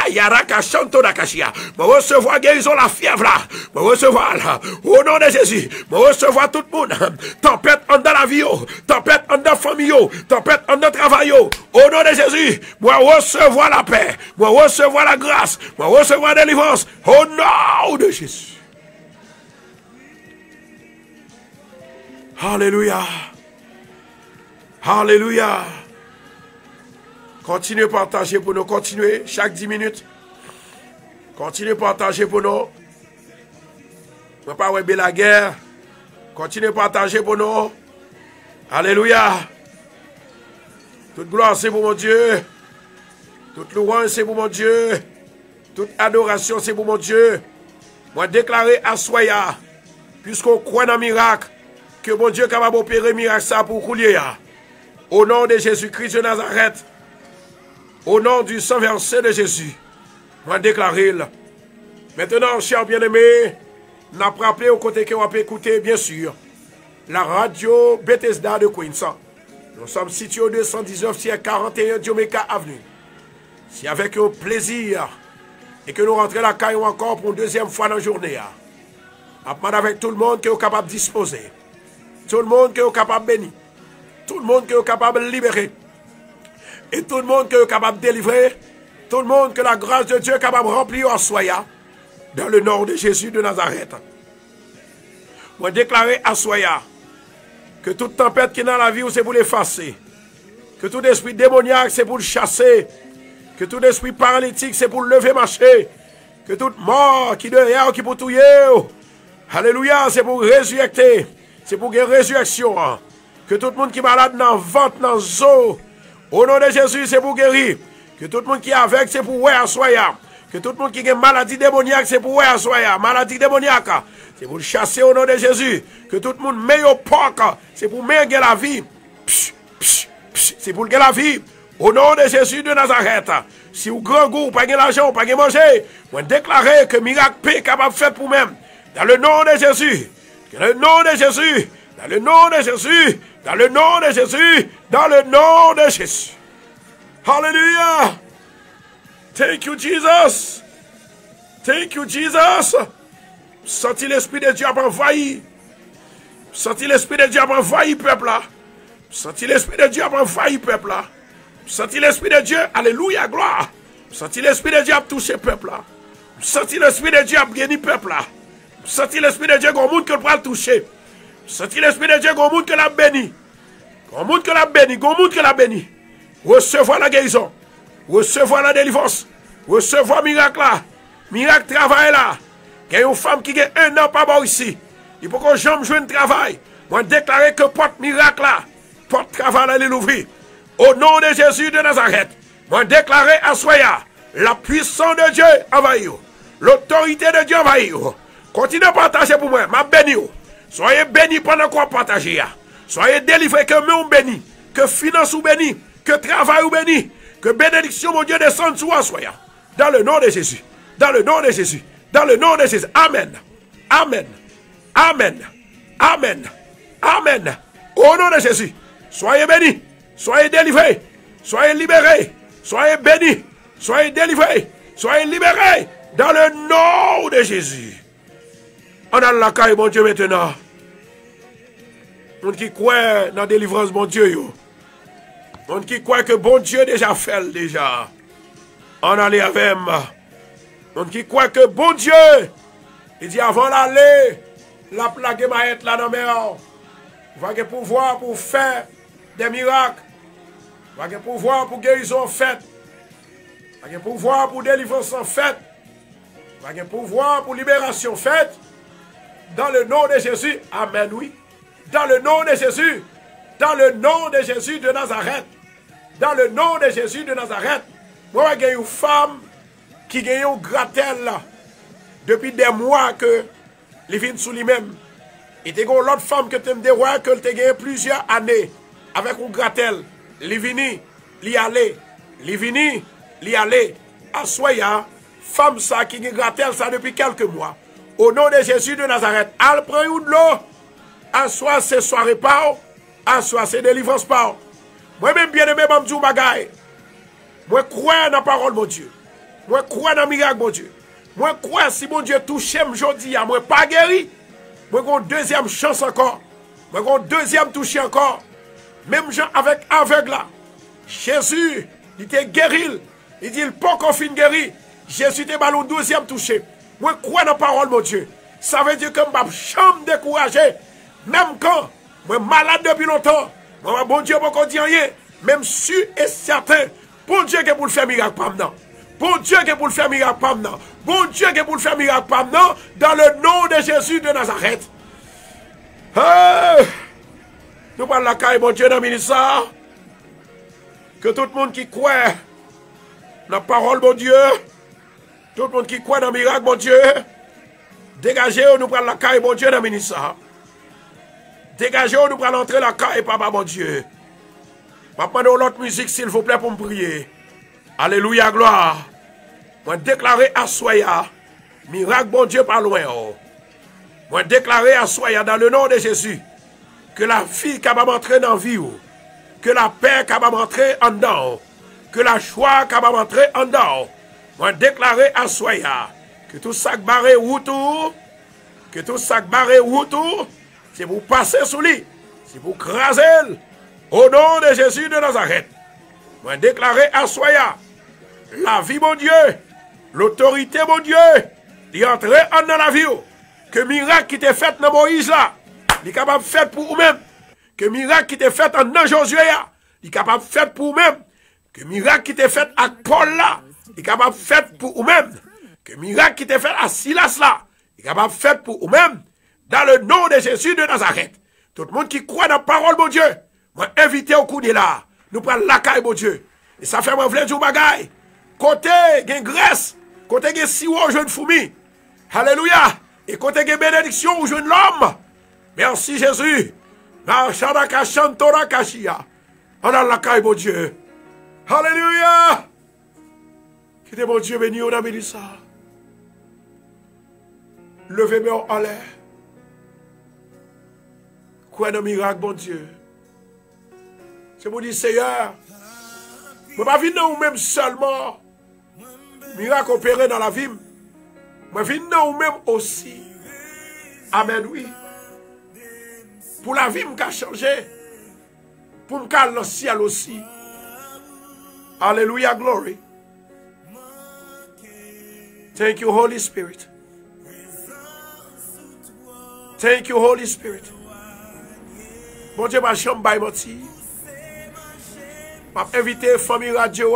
Ayaraka chanto dakashia. Moi recevoir guérison la fièvre là. Moi recevoir. Au nom de Jésus. Moi recevoir tout le monde. Tempête en dans la vie. Tempête en dans la famille. Tempête en dans le travail. Au nom de Jésus. Moi recevoir la paix. Moi recevoir la grâce. Moi recevoir la délivrance. Au nom de Jésus. Alléluia. Alléluia. Continuez à partager pour nous. Continuez chaque 10 minutes. Continuez à partager pour nous. Ne pas oublier la guerre. Continuez à partager pour nous. Alléluia. Toute gloire c'est pour mon Dieu. Toute louange c'est pour mon Dieu. Toute adoration c'est pour mon Dieu. Moi déclarer à Soya. Puisqu'on croit dans le miracle. Que mon Dieu est capable d'opérer miracle ça pour couler. Au nom de Jésus-Christ de Nazareth. Au nom du sang versé de Jésus. Moi déclarer. Maintenant, chers bien-aimés, nous avons rappelé au côté que vous avez écouté, bien sûr, la radio Bethesda de Queens. Nous sommes situés au 219-41 Diomeka Avenue. C'est avec un plaisir et que nous rentrons la caille encore pour une deuxième fois dans la journée. Après, avec tout le monde qui est capable de disposer. Tout le monde qui est capable de bénir. Tout le monde qui est capable de libérer. Et tout le monde qui est capable de délivrer. Tout le monde que la grâce de Dieu est capable de remplir en Soya. Dans le nom de Jésus de Nazareth. Moi déclarer à Soya que toute tempête qui est dans la vie, c'est pour l'effacer. Que tout esprit démoniaque, c'est pour le chasser. Que tout esprit paralytique, c'est pour le lever marcher. Que toute mort qui derrière, qui pour touiller. Alléluia, c'est pour résurrecter. C'est pour une résurrection. Que tout le monde qui est malade dans le ventre, dans le zoo. Au nom de Jésus, c'est pour guérir. Que tout le monde qui est avec, c'est pour ouais à soya. Que tout le monde qui a une maladie démoniaque, c'est pour ouais à soya. Maladie démoniaque, c'est pour le chasser au nom de Jésus. Que tout le monde met au porc, c'est pour mettre la vie. C'est pour gagner la vie. Au nom de Jésus de Nazareth. Si vous grand goût, pas de l'argent, pas de manger, vous déclarez que miracle est capable de faire pour même. Dans le nom de Jésus. Dans le nom de Jésus. Dans le nom de Jésus. Dans le nom de Jésus. Dans le nom de Jésus. Hallelujah. Thank you, Jesus. Thank you, Jesus. Senti l'Esprit de Dieu a envahi. Senti l'Esprit de Dieu a envahi peuple là. Senti l'Esprit de Dieu a envahi peuple là. Senti l'Esprit de Dieu, alléluia, gloire. Senti l'Esprit de Dieu a touché peuple là. Senti l'Esprit de Dieu a béni peuple là. Senti l'Esprit de Dieu qu'on monde que le bras touché. Senti l'Esprit de Dieu qu'on monde que l'a béni. Qu'on monde que l'a béni, qu'on monde que l'a béni. Recevoir la guérison. Recevoir la délivrance. Recevoir miracle là. Miracle travail là. Il y a une femme qui a 1 an pas bon ici. Il faut que j'aime jouer un travail. Moi déclarer que porte miracle là. Porte travail là, elle l'ouvrir. Au nom de Jésus de Nazareth. Moi déclarer à Soya. La puissance de Dieu envahit. L'autorité de Dieu envahit. Continuez à partager pour moi. Ma béni. Soyez bénis pendant qu'on partage. Soyez délivrés que nous bénis. Que finance ou bénis. Que travail ou bénis. Que bénédiction, mon Dieu, descende sur Soya. Dans le nom de Jésus. Dans le nom de Jésus. Dans le nom de Jésus. Amen. Amen. Amen. Amen. Amen. Au nom de Jésus. Soyez bénis. Soyez délivrés. Soyez libérés. Soyez bénis. Soyez délivrés. Soyez libérés. Dans le nom de Jésus. On a la caille, mon Dieu, maintenant. On qui croit dans la délivrance, mon Dieu. On qui croit que bon Dieu déjà fait déjà. On allait avec moi. On qui croit que bon Dieu, il dit avant d'aller, la plague m'a être là dans la mer. Il va avoir pouvoir pour faire des miracles. Il va avoir pouvoir pour guérison faite. Il va avoir pouvoir pour délivrance faite. Il va avoir pouvoir pour libération faite. Dans le nom de Jésus. Amen, oui. Dans le nom de Jésus. Dans le nom de Jésus de Nazareth. Dans le nom de Jésus de Nazareth. Moi, j'ai une femme qui gagne un gratel là. Depuis des mois que les vient sous lui-même. Et il y a une autre femme que tu me dis que tu as gagné plusieurs années avec un gratel. Les vini, li aller. Les vini, li aller. À Soya, femme ça qui gagne gratel ça depuis quelques mois. Au nom de Jésus de Nazareth, elle prend une de l'eau. À soi, c'est soirée par. À soi, c'est délivrance par. Moi-même, bien aimé, je dis bagaille. Moi, crois dans la parole, mon Dieu. Moi, crois dans le miracle, mon Dieu. Moi, crois si mon Dieu touche aujourd'hui, moi, pas guéri. Moi, j'ai une deuxième chance encore. Moi, j'ai une deuxième touche encore. Même gens avec aveugle là. Jésus, il était guéri. Il dit, il peut qu'on finisse guéri. Jésus était ballon deuxième touché. Moi, crois dans la parole, mon Dieu. Ça veut dire que je ne suis pas découragé. Même quand je suis malade depuis longtemps. Moi, bon Dieu, pour qu'on dise rien. Même sûr et certain. Bon Dieu qui est pour le faire miracle par maintenant. Bon Dieu qui est pour le faire miracle par maintenant. Bon Dieu qui est pour le faire miracle par maintenant. Dans le nom de Jésus de Nazareth. Nous parlons la caille, mon Dieu, dans le ministère. Que tout le monde qui croit dans la parole, mon Dieu. Tout le monde qui croit dans le miracle, mon Dieu. Dégagez-vous, nous prenons la caille, mon Dieu, dans le ministère. Dégagez-vous, nous prenons entrer la caille, papa, mon Dieu. Papa, nous l'autre musique, s'il vous plaît, pour me prier. Alléluia, gloire. Moi, déclarer à Soya, miracle, bon Dieu, pas loin. Moi, déclarer à Soya, dans le nom de Jésus, que la vie capable d'entrer dans la vie, que la paix capable d'entrer en dedans, que la joie capable d'entrer en dedans. Moi, déclarer à Soya, que tout ça barré autour, que tout ça barré autour, c'est pour passer sous lui, c'est pour craser. Au nom de Jésus de Nazareth, moi déclarer à Soya, la vie, mon Dieu, l'autorité, mon Dieu, d'y entrer dans la vie, que miracle qui était fait dans Moïse là, il est capable de faire pour vous-même, que miracle qui était fait dans Josué là, il est capable de faire pour vous-même, que miracle qui était fait à Paul là, il est capable de faire pour vous-même, que miracle qui était fait à Silas là, il est capable de faire pour vous-même, dans le nom de Jésus de Nazareth. Tout le monde qui croit dans la parole, mon Dieu, moi invité au coup de là. Nous prenons la caille, mon Dieu. Et ça fait moi vle du bagay. Côté, gen graisse. Côté, gen siwo, jeune fourmi. Alléluia. Et côté, gen bénédiction, ou jeune l'homme. Merci, Jésus. On a la caille, mon Dieu. Alléluia. Que mon Dieu béni, on a béni ça. Levez-moi en l'air. Quoi de miracle, bon Dieu. C'est pour dire, Seigneur, je ne vais pas venir ou même seulement miracle opéré dans la vie. Je vais venir ou même aussi. Amen, oui. Pour la vie, je vais changer. Pour me calmer le ciel aussi. Alléluia, glory. Thank you, Holy Spirit. Thank you, Holy Spirit. Bon Dieu, ma chambre, bye, moti. M'a invité la famille radio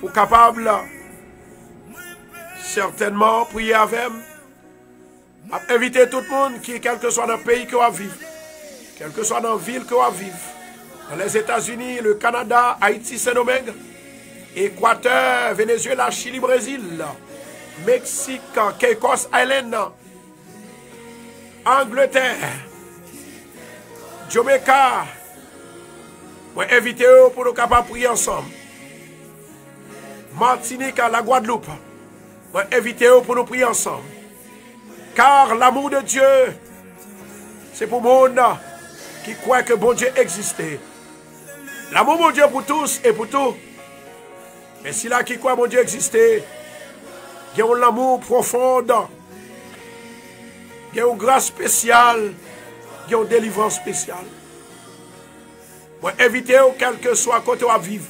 pour capable certainement prier avec moi. M'a invité tout le monde qui, quel que soit dans le pays que va vivre, quel que soit dans la ville que va vivre, dans les États-Unis, le Canada, Haïti, Saint-Domingue, Équateur, Venezuela, Chili, Brésil, Mexique, Caicos Island, Angleterre, Jamaica. Je vais inviter eux pour nous capables de prier ensemble. Martinique, la Guadeloupe. Je vais inviter eux pour nous prier ensemble. Car l'amour de Dieu, c'est pour le monde qui croit que bon Dieu existait. L'amour de Dieu pour tous et pour tout. Mais si là qui croit que bon Dieu existait, il y a un amour profond, il y a une grâce spéciale, il y a une délivrance spéciale. Moi, invitez-vous, quel que soit côté où vivre.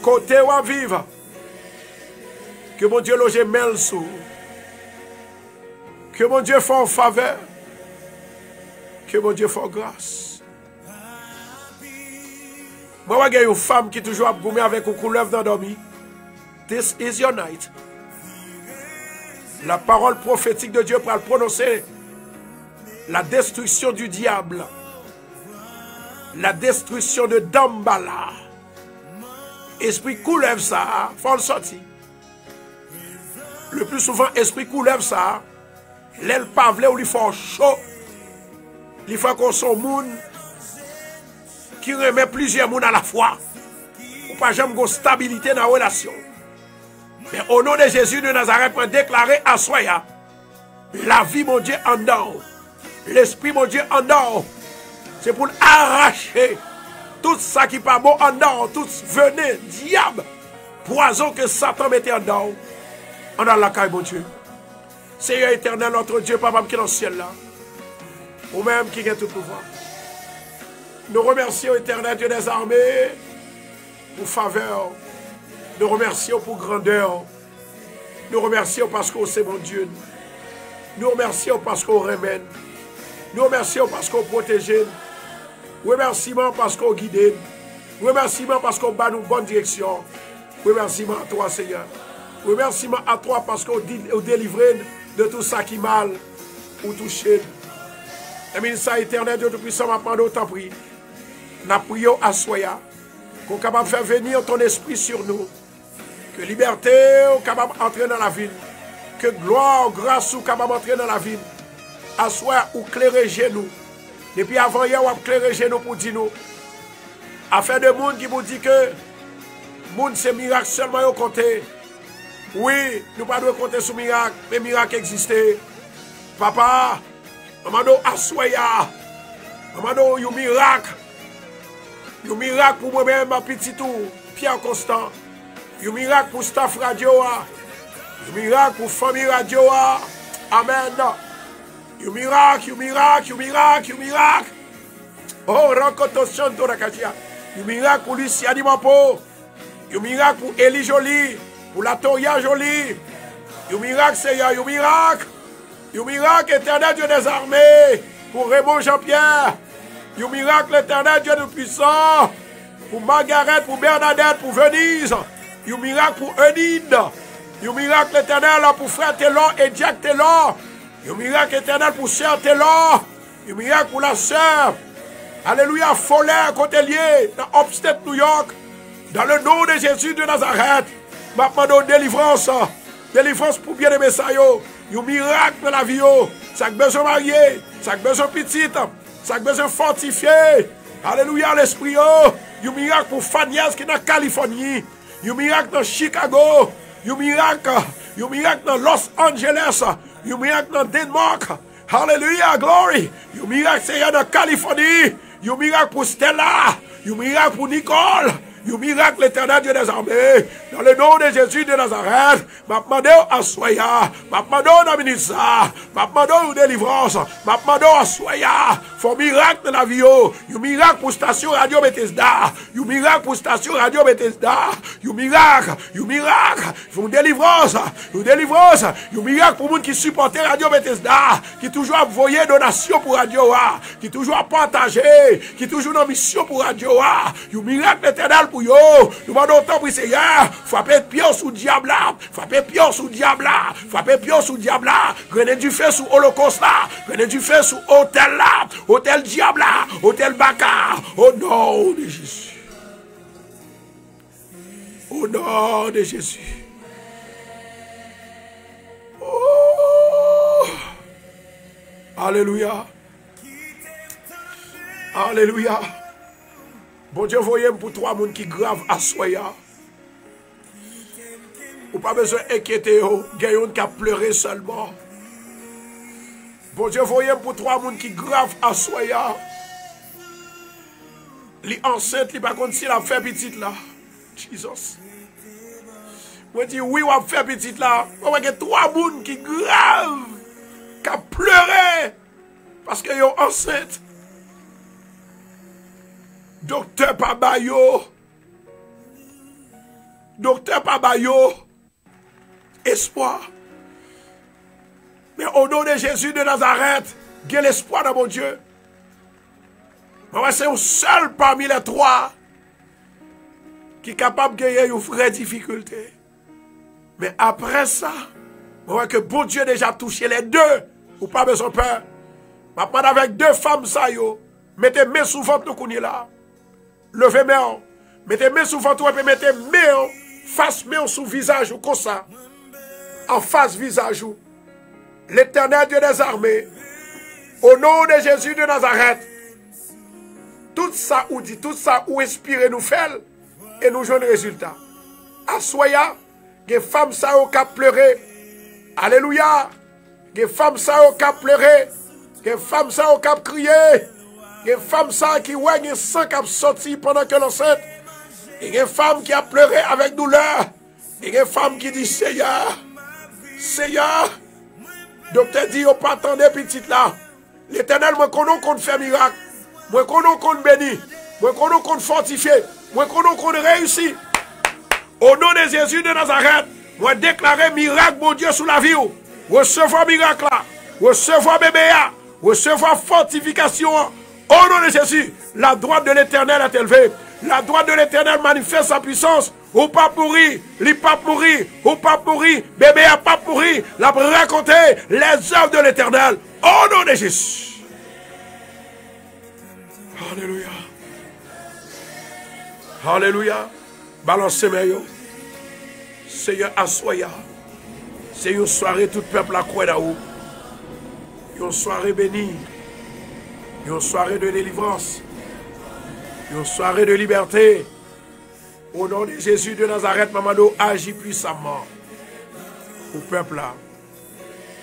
Côté où vivre. Que mon Dieu loge mêle sous. Que mon Dieu fasse faveur. Que mon Dieu fasse grâce. Moi, je une femme qui toujours a goumé avec une couleuvre d'endormi. This is your night. La parole prophétique de Dieu pour le prononcer. La destruction du diable. La destruction de Dambala. Esprit couleuvre ça, faut le sortir. Le plus souvent, esprit couleuvre ça, l'aile pavlé ou lui fait chaud. Il faut qu'on soit monde qui remet plusieurs monde à la fois. Ou pas jamais une stabilité dans la relation. Mais au nom de Jésus de Nazareth, on déclarer à Soya, la vie, mon Dieu, en dedans. L'esprit, mon Dieu, en dedans. C'est pour arracher tout ça qui n'est pas bon en dedans, tout venin, diable, poison que Satan mettait en dedans. On a la caille, mon Dieu. Seigneur éternel, notre Dieu, Papa qui est dans le ciel là. Ou même qui a tout pouvoir. Nous remercions, éternel Dieu des armées, pour faveur. Nous remercions pour grandeur. Nous remercions parce que c'est mon Dieu. Nous remercions parce qu'on remène. Nous remercions parce qu'on protège. Remerciement parce qu'on guide. Remerciement parce qu'on bat nous bonne direction. Remerciement à toi, Seigneur. Remerciement à toi parce qu'on délivre de tout ça qui mal ou touché. Et ministère éternel, Dieu Tout-Puissant, m'a demandé autant prier. Nous prions à Soya, qu'on est capable de faire venir ton esprit sur nous. Que liberté est capable d'entrer dans la ville. Que gloire, grâce est capable d'entrer dans la ville. À Soya, ou clairer nous. Depuis avant hier, on a clairé nous pour dire nous. Afin de monde qui vous dit que monde c'est miracle seulement au compter. Oui, nous ne pouvons pas compter sur miracle, mais miracle existait. Papa, Amado Aswaya, Amado, you miracle. You miracle pour moi-même, ma petite tout, Pierre Constant. You miracle pour staff radio. You miracle pour famille radio. Amen. You miracle, you miracle, you miracle, you miracle. Oh, Rakoto Chanto Rakatia. You miracle pour Lucie Animapo. You miracle pour Elie Jolie. Pour la Toya Jolie. You miracle, Seigneur, you miracle. You miracle, éternel Dieu des armées. Pour Raymond Jean-Pierre. You miracle, éternel Dieu de puissant. Pour Margaret, pour Bernadette, pour Venise. You miracle pour Enide. You miracle, éternel, pour frère Taylor et Jack Taylor. Un miracle éternel pour sœur Taylor. Un miracle pour la sœur. Alléluia, Foller, côté lié, dans Upstate New York. Dans le nom de Jésus de Nazareth. Ma demande délivrance. Délivrance pour bien aimer ça. Un miracle dans la vie. Ça a besoin de marier. Ça a besoin de petite. Ça a besoin de fortifier. Alléluia, l'esprit. Un miracle pour Fanias qui est dans Californie. Un miracle dans Chicago. Un miracle dans Los Angeles. Un miracle dans Danemark. Alléluia, glory. Un miracle c'est dans Californie. Un miracle pour Stella. Un miracle pour Nicole. Un miracle l'éternel Dieu des armées. Dans le nom de Jésus de Nazareth. Ma demande à Soya. Ma demande à Minissa. Ma demande à délivrance. Ma demande à Soya. Faut miracle dans la vie. Un miracle pour station Radio Bethesda. Un miracle pour station Radio Bethesda. Un miracle. Un miracle. Faut une délivrance. Une délivrance. Un miracle pour les gens qui supportent Radio Bethesda. Qui toujours envoyé donation pour Radio A. Qui toujours partagé. Qui toujours en mission pour Radio A. Un miracle l'éternel pour yo. Nous demandons autant pour Seigneur. Frappez pied sous diable là. Frappez pied sous diable là. Frappez pied sous diable là. Grenade du feu sous Holocauste là. Grenade du feu sous hôtel là. Hôtel diable là. Hôtel Baka. Au nom de Jésus. Au nom de Jésus. Oh. Alléluia. Alléluia. Bon Dieu, voyez pour 3 personnes qui grave à soya. Ou pas besoin d'inquiéter, il y a qui a pleuré seulement. Bon Dieu, voyez pour 3 personnes qui grave à soya. Les enceintes, les pas contre si la fait petite là. Jesus. Moi dis oui, on va faire petite là. Il y a 3 personnes qui grave, qui a pleuré parce qu'ils sont enceintes. Docteur Pabayo. Docteur Pabayo. Espoir. Mais au nom de Jésus de Nazareth, il y a l'espoir dans mon Dieu. C'est un seul parmi les 3 qui est capable de gagner une vraie difficulté. Mais après ça, on voit que bon Dieu déjà touché les 2. Ou pas besoin de peur. Maintenant avec 2 femmes, ça yo. Mettez main sous ventre nous là. Levez main. Mettez main sous ventre et mettez main face main sous visage ou comme ça. En face visage ou. L'éternel Dieu des armées. Au nom de Jésus de Nazareth. Tout ça ou dit, tout ça ou inspire nous fait et nous jouons le résultat. Assoya, les femmes ça au cap pleurer. Alléluia. Les femmes ça au cap pleurer. Les femmes ça au cap crier. Les femmes ça qui ouais un sang qui a sorti pendant que l'enceinte. Et les femmes qui a pleuré avec douleur. Et les femmes qui dit Seigneur, Seigneur. Docteur dit, on pas attendre petite là. L'éternel, moi connais qu'on fait miracle. Moi connais qu'on bénit. Moi connais qu'on fortifie. Moi connais qu'on réussit. Au nom de Jésus de Nazareth, moi déclarer miracle, mon Dieu, sous la vie. Recevoir miracle là. Recevoir bébé là. Recevoir fortification. Au nom de Jésus, la droite de l'éternel est élevée. La droite de l'éternel manifeste sa puissance. Ou pas pourri, li pas pourri, ou pas pourri, bébé a pas pourri. La raconter les œuvres de l'éternel. Au nom de Jésus. Alléluia. Alléluia. Balancez mes. Seigneur, assoya. C'est une soirée, tout peuple à quoi là-haut. Une soirée bénie. Une soirée de délivrance. Une soirée de liberté. Au nom de Jésus de Nazareth, Mamado, agis puissamment pour le peuple là.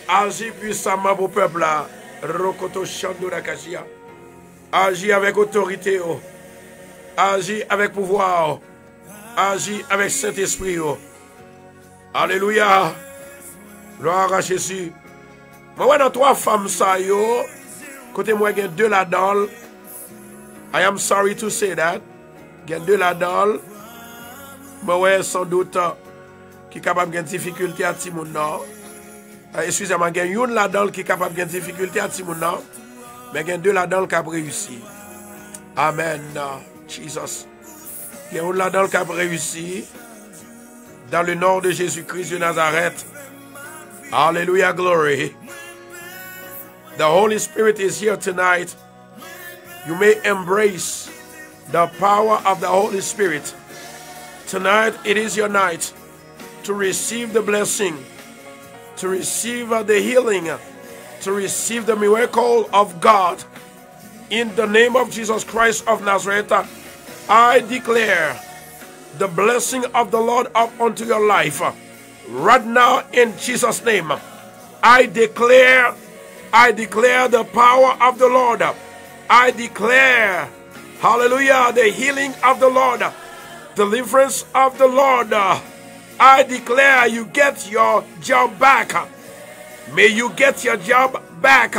Agis puissamment pour le peuple là. Rokoto Chando Nakashia. Agis avec autorité. Agis avec pouvoir. Agis avec Saint-Esprit. Alléluia. Gloire à Jésus. Moi, dans 3 femmes, ça yo. Côté moi, il y a 2 là-dedans. I am sorry to say that. Il y a 2 là-dedans. Mais ouais, sans doute, qui est capable de difficulté à Timoun. Excusez-moi, il y a une là-dedans qui est capable de difficulté à Timoun. Mais il y a 2 là-dedans qui ont réussi. Amen. Jesus. Il y a une là-dedans qui a réussi. Dans le nom de Jésus-Christ de Nazareth. Alléluia, glory. The Holy Spirit is here tonight. You may embrace the power of the Holy Spirit. Tonight, it is your night to receive the blessing, to receive the healing, to receive the miracle of God. In the name of Jesus Christ of Nazareth, I declare the blessing of the Lord up unto your life. Right now, in Jesus' name, I declare the power of the Lord. I declare, hallelujah, the healing of the Lord, deliverance of the Lord. I declare you get your job back. May you get your job back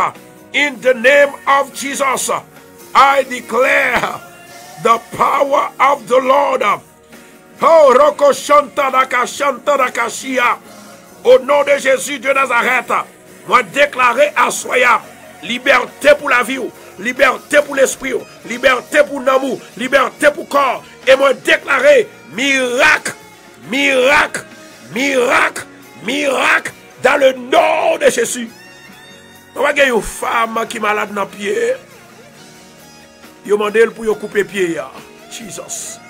in the name of Jesus. I declare the power of the Lord. Oh, Roko Shantadaka Shantadakashia. Au nom de Jésus de Nazareth, moi déclarer à Soya liberté pour la vie, liberté pour l'esprit, liberté pour l'amour, liberté pour le corps. Et moi déclarer miracle, miracle, miracle, miracle dans le nom de Jésus. On va gagner une femme qui est malade dans le pied. Il demande pour couper le pied. Jesus.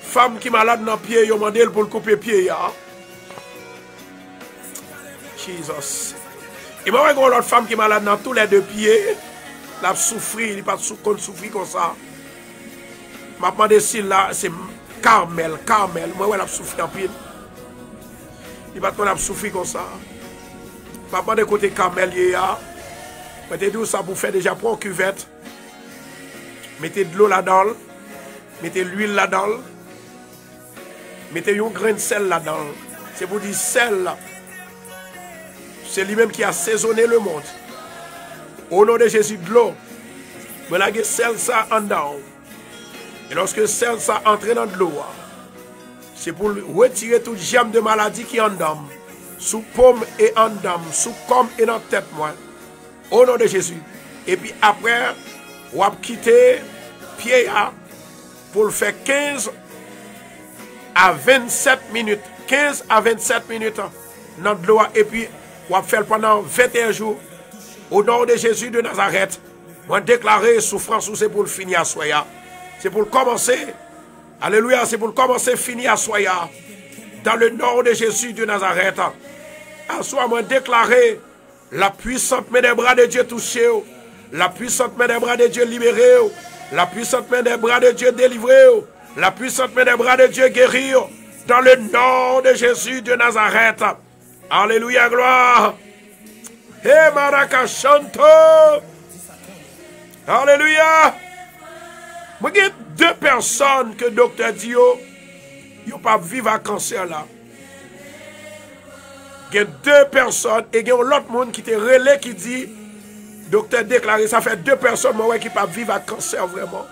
Femme qui est malade dans le pied, il demande pour couper le pied. Jesus. Et moi, je vois l'autre femme qui est malade dans tous les deux pieds. Elle a souffert, il n'est pas souffrir comme ça. Je me demande si là, c'est Carmel. Moi, elle a souffert en pile. Il va pas souffrir comme ça. Je me demande côté Carmel, je te dis ça pour faire déjà pour une cuvette. Mettez de l'eau là-dedans. Mettez l'huile là-dedans. Mettez un grain de sel là-dedans. C'est pour dire sel. C'est lui-même qui a saisonné le monde. Au nom de Jésus, de l'eau. Vous avez sel ça en dedans. Et lorsque sel ça entre dans de l'eau, c'est pour retirer toute germe de maladie qui est en dedans. Sous paume et en dedans. Sous corps et dans tête, moi. Au nom de Jésus. Et puis après, on va quitter pied pour le faire 15 à 27 minutes. 15 à 27 minutes dans de l'eau. Et puis, on va faire pendant 21 jours. Au nom de Jésus de Nazareth, on va déclarer souffrance, c'est pour le finir à Soya. C'est pour le commencer. Alléluia, c'est pour le commencer, finir à Soya. Dans le nom de Jésus de Nazareth. À soi, on va déclarer la puissante main des bras de Dieu touchée. La puissante main des bras de Dieu libérée. La puissante main des bras de Dieu délivrée. La puissante main des bras de Dieu guérie. Dans le nom de Jésus de Nazareth. Alléluia, gloire. Hey, Marakashanto. Alléluia. Moi, il y a 2 personnes que le docteur dit, ils ne pas vivre à cancer là. Il y a 2 personnes et il y a l'autre monde qui te relais qui dit, docteur déclaré, ça fait 2 personnes moi, qui ne pas vivre à cancer vraiment.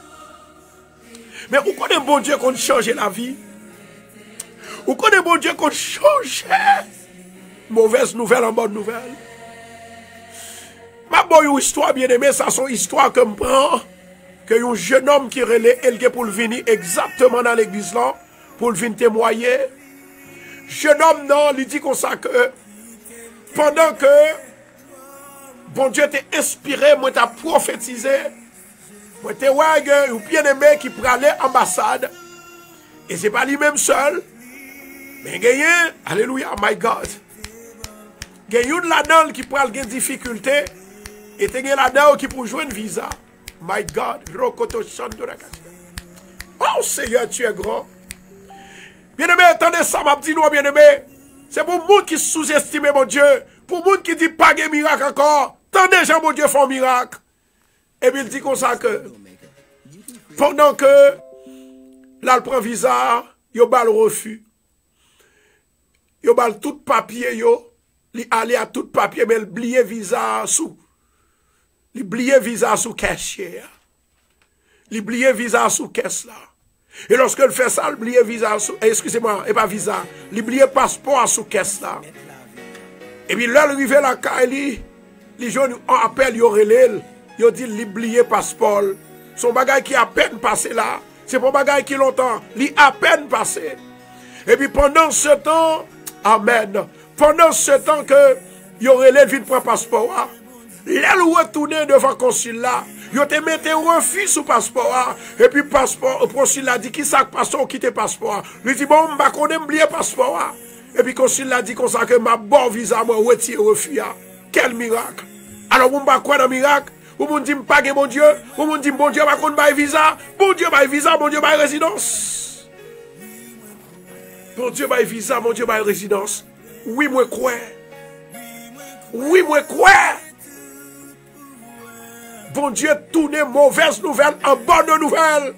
Mais où connaît bon Dieu qu'on change la vie? Où connaît bon Dieu qu'on change mauvaise nouvelle en bonne nouvelle? Ma bonne histoire bien aimée, ça son histoire que me prend que un jeune homme qui relève Elge pour le venir exactement dans l'église là pour le venir témoigner. Jeune homme non, il dit comme ça que pendant que bon Dieu t'a inspiré, moi t'a prophétisé, moi t'ai un bien aimé qui prend l'ambassade et c'est pas lui-même seul, mais gagné, alléluia, my God. Il y a une là-dedans qui prend des difficultés et il y a là-dedans qui peut jouer un visa. My God, oh Seigneur, tu es grand. Bien-aimé, attendez ça, m'a dit nous, bien-aimé. C'est pour le monde qui sous-estime mon Dieu. Pour le monde qui dit pas de miracle encore. Attendez, Jean, mon Dieu, fait un miracle. Et puis il dit comme ça que pendant que là, il prend visa, il a le refus. Il a tout papier, il allait à tout papier, mais il oublié visa sous. Il oublié visa sous cachet. Il oublié visa sous caisse là. Et lorsque il fait ça, il oublie visa sous, excusez-moi, et pas visa, il oublie passeport sous caisse là. Et puis là, il arrive là, les gens appellent, ils disent, il oublie passeport. Son bagage qui a peine passé là, c'est pas bagage qui longtemps, il a peine passé. Et puis pendant ce temps, amen, pendant ce temps que il aurait les vies pour passeport, L'aile retourné devant le consul là. Yo te mette refus sous passeport. Et puis le consul a dit qui ça passeport quitte passeport. Il dit bon, m'ba connaît m'oublier passeport. Et puis le consul a dit comme ça que ma bon visa moi retire refus. Quel miracle. Alors m'ba quoi dans miracle? Ou m'on dit m'pa bon Dieu, ou m'on dit bon Dieu va connaît visa, bon Dieu bail visa, bon Dieu bail résidence. Bon Dieu bail visa, bon Dieu bail résidence. Oui moi crois. Oui moi crois. Bon Dieu tourne mauvaise nouvelle en bonne nouvelle.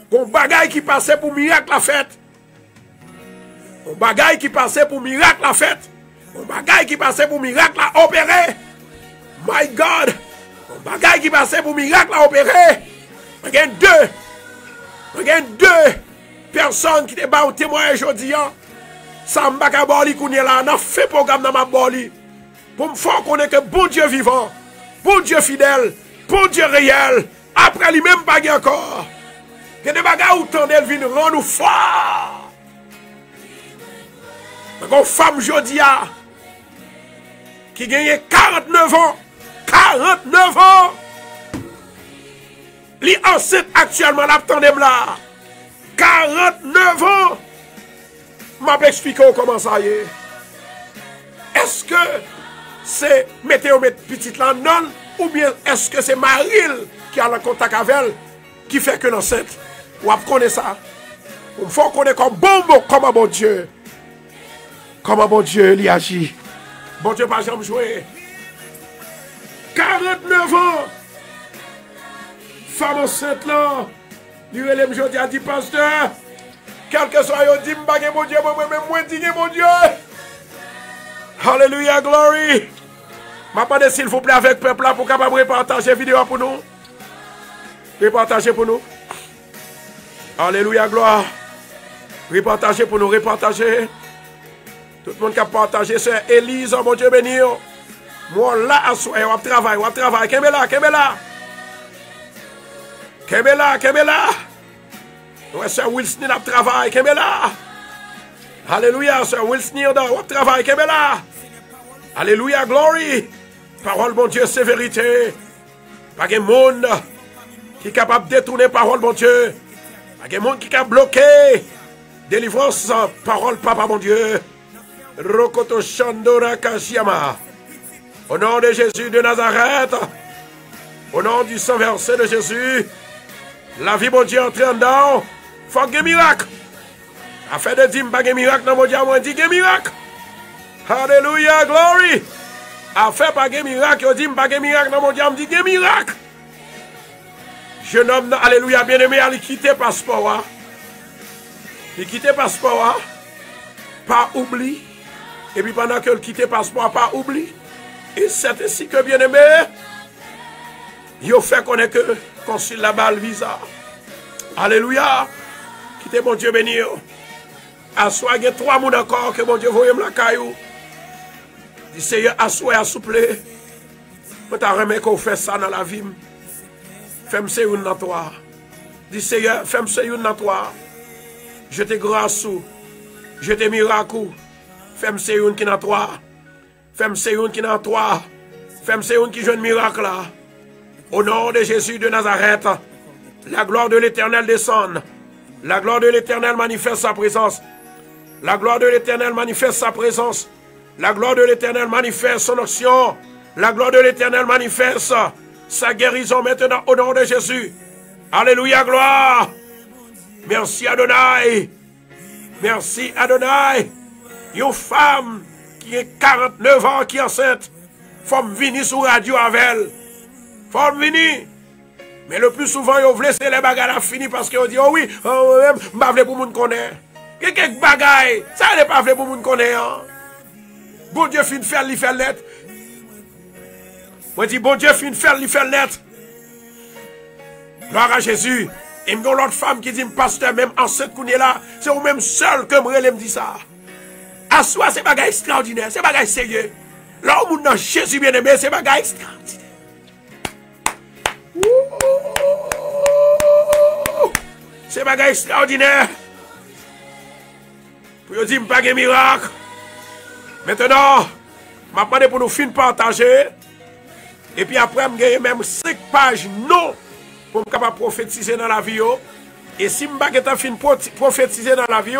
Bon bagaille qui passait pour miracle la fête. Bon bagaille qui passait pour miracle la fête. Bon bagaille qui passait pour miracle la opéré. My God. Bon bagaille qui passait pour miracle la opéré. Il y a deux personnes qui te battent au témoignage aujourd'hui. Ça m'a pas boli qu'on est là. On a fait programme dans ma boli. Pour me faire connaître que bon Dieu vivant, bon Dieu fidèle, bon Dieu réel, après lui-même pas encore. Il y a des bagages où tant d'elle vient rendre nous fort. Une femme aujourd'hui qui gagne 49 ans. 49 ans. Li enceinte actuellement la tandem là. 49 ans. M'a expliqué comment ça y est. Est-ce que c'est météo petite là non ou bien est-ce que c'est Maril qui a le contact avec elle qui fait que l'enceinte? Ou vous connaissez ça? Il faut connaître comme un bon Dieu. Comme un bon Dieu, il agit. Bon Dieu, pas jamais jouer. 49 ans. Femme enceinte là. L'ULM aujourd'hui a dit, pasteur, quel que soit, il dit, mon Dieu, moi, digne mon Dieu. Alléluia, glory. Je demande s'il vous plaît avec le peuple là pour capable partager la vidéo pour nous. Repartager pour nous. Alléluia, gloire. Repartager pour nous, repartager. Tout le monde qui a partagé, c'est Élise, mon Dieu béni. Moi là, on travaille. Kembela. Ouais, c'est Wilson qui travaille, Kembela. Alléluia, c'est Wilson qui travaille, Kembela. Alléluia, glory. Parole, mon Dieu, c'est vérité. Pas de monde qui est capable de détourner parole, mon Dieu. Pas de monde qui a bloqué. Délivrance, parole, papa, mon Dieu. Rokoto Shandora Kashiama. Au nom de Jésus de Nazareth. Au nom du sang versé de Jésus. La vie, mon Dieu, entre en dedans. Faut que miracle. Afin de dire, pas de miracle, non, mon Dieu, moi, dit que miracle. Alléluia, glory. Afin pas de miracle, on dit, pas de miracle, non, mon Dieu, me dit que miracle. Jeune homme, alléluia, bien-aimé, il quitte passeport. Il quitte passeport. Pas oubli. Et puis pendant que le quitte passeport, pas oubli. Et c'est ainsi que, bien-aimé, il fait connaître que consul là-bas le visa. Alléluia. Quittez mon Dieu béni. Assois, il y a 3 mouns encore que mon Dieu voyait la caillou. Dis Seigneur, assois, assouplez. Je te qu'on fait ça dans la vie. Fais-moi c'est une dans toi. Dis Seigneur, fais-moi c'est une dans toi. Je te grâce. Je te miracle. Fais-moi c'est une qui dans toi. Fais-moi c'est une qui dans toi. Fais-moi c'est une qui joue un miracle là. Au nom de Jésus de Nazareth, la gloire de l'Éternel descend. La gloire de l'Éternel manifeste sa présence. La gloire de l'Éternel manifeste sa présence. La gloire de l'Éternel manifeste son action. La gloire de l'Éternel manifeste sa guérison maintenant au nom de Jésus. Alléluia, gloire. Merci Adonai. Merci Adonai. Une femme qui a 49 ans qui est enceinte. Faut venir sur radio avec elle. Faut venir. Mais le plus souvent, ils veulent laisser les bagages à finir parce qu'ils disent, oh oui, je ne veux pas pour moun connaître. Quelques bagages, ça n'est pas pour moun connaître. Bon Dieu fin faire li faire lettre. Moi dis bon Dieu fin faire li faire lettre. Gloire à Jésus. Et me l'autre femme qui dit pasteur même enceinte qu'on est là, c'est vous même seul que me dit ça. À soi c'est bagage extraordinaire, c'est bagage sérieux. Là où dans Jésus bien-aimé, c'est bagage extraordinaire. C'est bagage extraordinaire. Pour dire pas de miracle. Maintenant, je vais pour nous fin partager. Et puis après, je gagne même 5 pages non pour me capable prophétiser dans la vie. Et si je ne suis pas fin prophétiser dans la vie,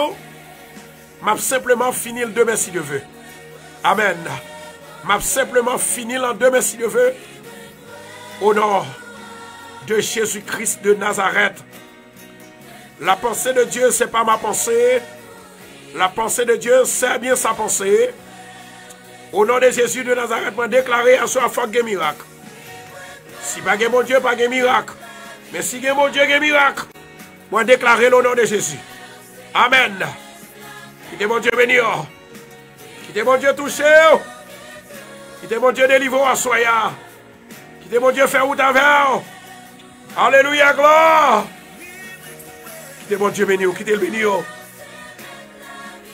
je vais simplement finir le demain si Dieu veut. Amen. Je vais simplement finir le demain si Dieu veut. Au nom de Jésus-Christ de Nazareth. La pensée de Dieu, ce n'est pas ma pensée. La pensée de Dieu, c'est bien sa pensée. Au nom de Jésus de Nazareth, je déclare à ce fois qu'il y a un miracle. Si pas mon Dieu, pas de miracle. Mais si mon Dieu, il y a un miracle, je déclare au nom de Jésus. Amen. Quittez mon Dieu béni. Quittez mon Dieu touché. Quittez mon Dieu délivré à soya. Quittez mon Dieu faire route avec. Alléluia, gloire. Quittez mon Dieu béni. Quittez le béni.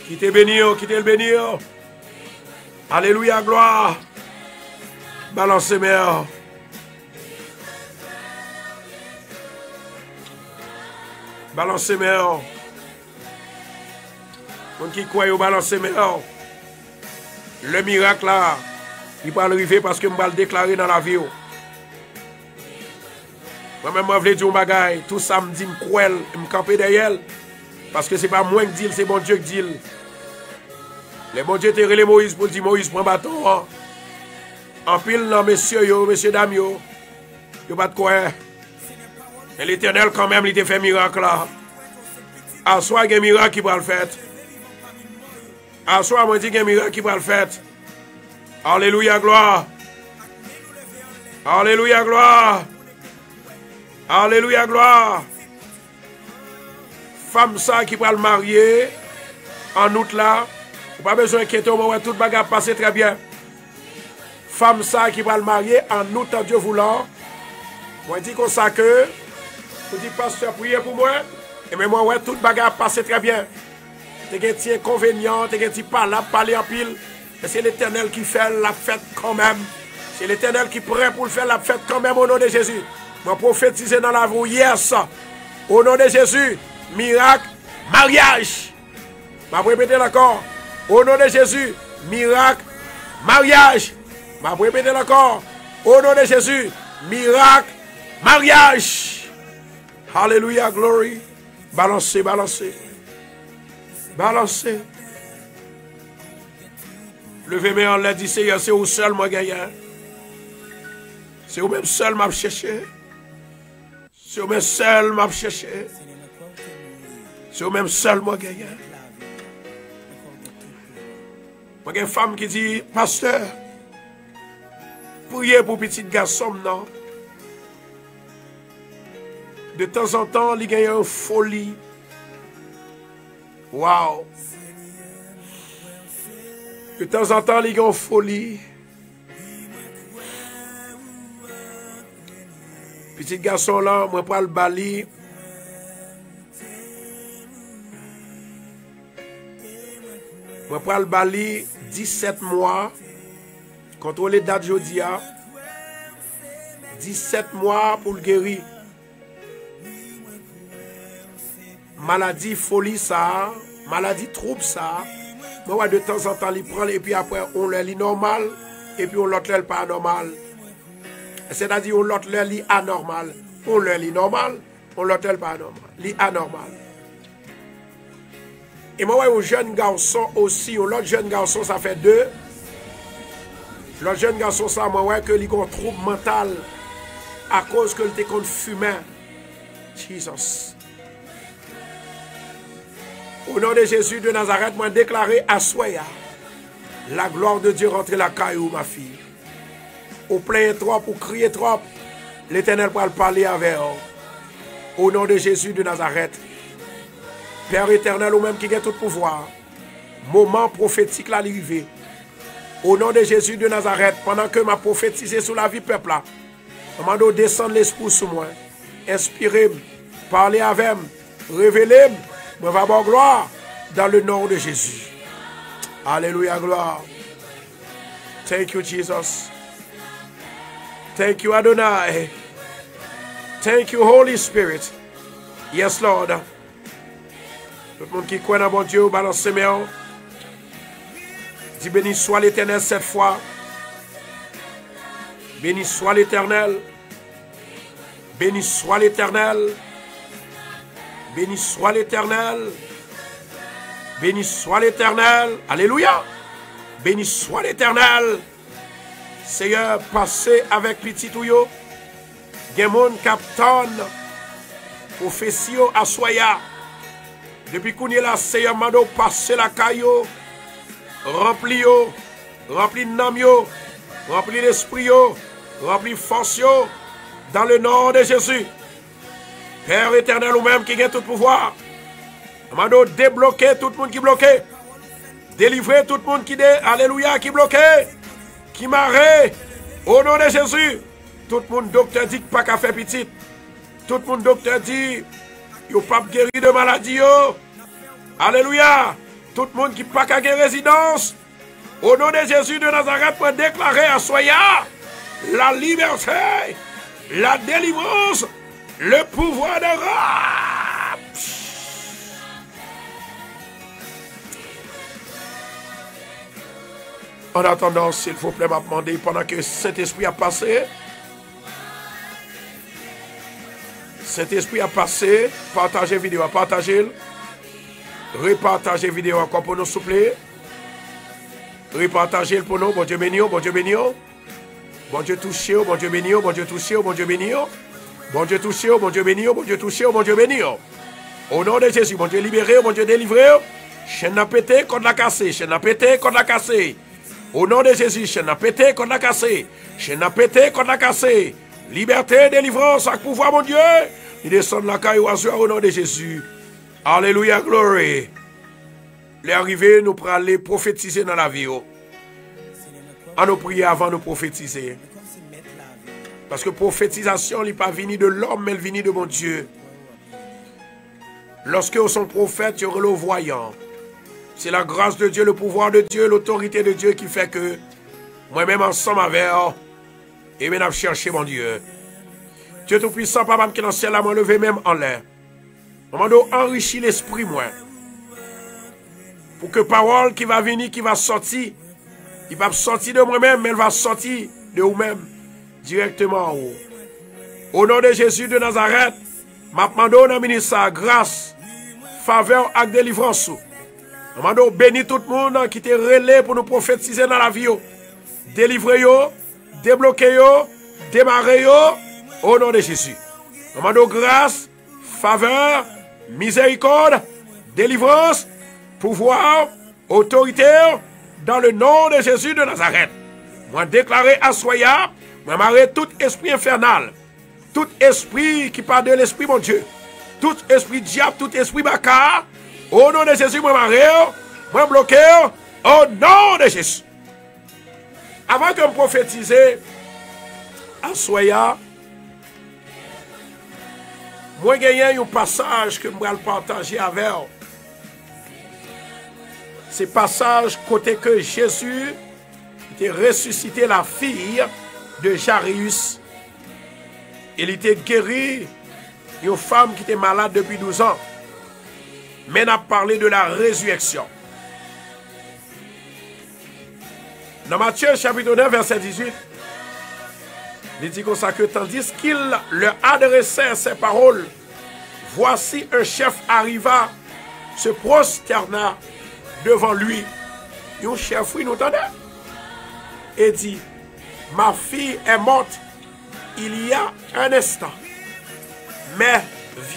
Quittez béni. Quittez le béni. Alléluia, gloire. Balancez mère. Balancez mère. Mon qui croit au balancer mère. Le miracle là, il va arriver parce que je vais le déclarer dans la vie. Moi-même, je veux dire un bagage. Tout ça me dit, je crois, je me camper derrière. Parce que ce n'est pas moi qui dis, c'est bon Dieu qui dit. Les bon Dieu te relé Moïse pour dire Moïse prend bâton. Hein. En pile, non, messieurs, dames, yo pas de quoi. Mais l'Éternel, quand même, il te fait miracle là. À soi, il y a un miracle qui va le faire. À soi, moi, je dis qu'il y a un miracle qui va le faire. Alléluia, gloire. Alléluia, gloire. Alléluia, gloire. Femme ça qui va le marier en août là. Pas besoin d'inquiéter, on va tout le bagage passer très bien. Femme ça qui va le marier en août, en Dieu voulant. Moi, je dis comme ça que, je dis, pasteur, priez pour moi. Et mais moi, ouais, tout le bagage passer très bien. Tu as un petit inconvénient, tu as un petit parler en pile. Et c'est l'Éternel qui fait la fête quand même. C'est l'Éternel qui prêt pour le faire la fête quand même au nom de Jésus. Moi, prophétiser dans la vie, yes. Au nom de Jésus, miracle, mariage. Je vais répéter d'accord. Au nom de Jésus, miracle, mariage. Je vais répéter encore. Au nom de Jésus, miracle, mariage. Alléluia, glory. Balancez, balancez. Balancez. Levez-moi en l'air, dit Seigneur, c'est où seul moi gagnant. C'est où même seul m'a cherché. C'est où même seul m'a cherché. C'est où même seul moi gagnant. Moi, il y a une femme qui dit, pasteur, priez pour petit garçon, non? De temps en temps, il y a une folie. Wow! De temps en temps, il y a une folie. Petit garçon là, moi, pour le bali. Moi, pour le bali, 17 mois. Contrôler date jeudi. 17 mois pour le guérir. Maladie, folie, ça. Maladie, trouble, ça. Moi, de temps en temps, il prend et puis après, on le lit normal. Et puis, on l'autre le pas normal. C'est-à-dire, on l'autre le lit anormal. On le lit normal. On l'autre le pas normal. Lit anormal. Et moi, un jeune garçon aussi, l'autre jeune garçon, ça fait 2. L'autre jeune garçon, ça, moi, que il a un trouble mental à cause que il était contre fumeur. Jesus. Au nom de Jésus de Nazareth, moi déclaré à Soya, la gloire de Dieu rentre la caillou, ma fille. Au plein trop, pour crier trop, l'Éternel pourra parler avec vous. Au nom de Jésus de Nazareth, Père éternel, ou même qui a tout pouvoir, moment prophétique là arrivé. Au nom de Jésus de Nazareth, pendant que m'a prophétisé sur la vie peuple là, demande descendre l'esprit sur moi, inspirez-moi, parlez avec moi, révélez-moi. Je vais avoir gloire dans le nom de Jésus. Alléluia, gloire. Thank you, Jesus. Thank you, Adonai. Thank you, Holy Spirit. Yes, Lord. Tout le monde qui croit dans mon Dieu, balance ses mains. Dis béni soit l'Éternel cette fois. Béni soit l'Éternel. Béni soit l'Éternel. Béni soit l'Éternel. Béni soit l'Éternel. Alléluia. Béni soit l'Éternel. Seigneur, passez avec petit touyo. Gen moun kapton. Profession à soya. Depuis qu'on est là, Seigneur, mando passez la caillou. Rempli yo. Rempli de nam yo. Rempli d'esprit yo. Rempli force yo. Dans le nom de Jésus. Père éternel ou même qui a tout pouvoir. Mando débloquer tout le monde qui est bloqué. Délivrer tout le monde qui est, alléluia, qui est bloqué. Qui marre. Au nom de Jésus. Tout le monde docteur dit pas qu'à faire petit. Tout le monde docteur dit yo pas guéri de maladie yo. Alléluia. Tout le monde qui pas qu'à guérir résidence. Au nom de Jésus de Nazareth pour déclarer à Soya la liberté, la délivrance, le pouvoir de rap. En attendant, s'il vous plaît, m'a demandé pendant que Saint-Esprit a passé. Saint-Esprit a passé. Partagez vidéo, partagez. Repartagez vidéo encore pour nous, s'il vous plaît. Repartagez pour nous. Bon Dieu béni, bon Dieu béni. Bon Dieu touché, bon Dieu béni, bon Dieu touché, bon Dieu béni. Bon Dieu touché, bon Dieu béni, bon Dieu touché, bon Dieu béni. Au nom de Jésus, bon Dieu libéré, bon Dieu délivré. Chaîne à pété, contre la cassé, chaîne à pété, contre la cassé. Au nom de Jésus, chaîne à pété, contre la cassé. Chaîne à pété, contre la cassé. Liberté, délivrance, avec pouvoir, mon Dieu. Il descend de la caille au nom de Jésus. Alléluia, glory. Les arrivés, nous pourrons aller prophétiser dans la vie. À nous prier avant de prophétiser. Parce que prophétisation n'est pas venue de l'homme, mais elle vient de mon Dieu. Lorsque vous sont prophètes, vous le voyant. C'est la grâce de Dieu, le pouvoir de Dieu, l'autorité de Dieu qui fait que moi-même ensemble avec et maintenant chercher mon Dieu. Dieu Tout-Puissant, Papa qui est dans le ciel, à moi lever même en l'air. On enrichir l'esprit, moi. Pour que parole qui va venir, qui va sortir, il va sortir de moi-même, mais elle va sortir de vous-même, directement en haut. Au nom de Jésus de Nazareth, je demande au ministre grâce, faveur et délivrance. Je demande béni tout le monde qui te relais pour nous prophétiser dans la vie. Délivrer, débloquer, démarrer, au nom de Jésus. Je demande grâce, faveur, miséricorde, délivrance, pouvoir, autorité, dans le nom de Jésus de Nazareth. Moi déclarer à Soya, moi marrer tout esprit infernal, tout esprit qui parle de l'esprit, mon Dieu, tout esprit diable, tout esprit bacard, au nom de Jésus, moi marrer, moi bloquer, au nom de Jésus. Avant que je prophétise à Soya, moi j'ai un passage que je vais partager avec vous. C'est passage côté que Jésus était ressuscité la fille de Jairus. Il était guéri d'une femme qui était malade depuis 12 ans. Mais on a parlé de la résurrection. Dans Matthieu chapitre 9 verset 18, il dit comme ça que tandis qu'il leur adressait ces paroles, voici un chef arriva, se prosterna devant lui. Un chef, oui, nous entendez? Et dit, ma fille est morte il y a un instant. Mais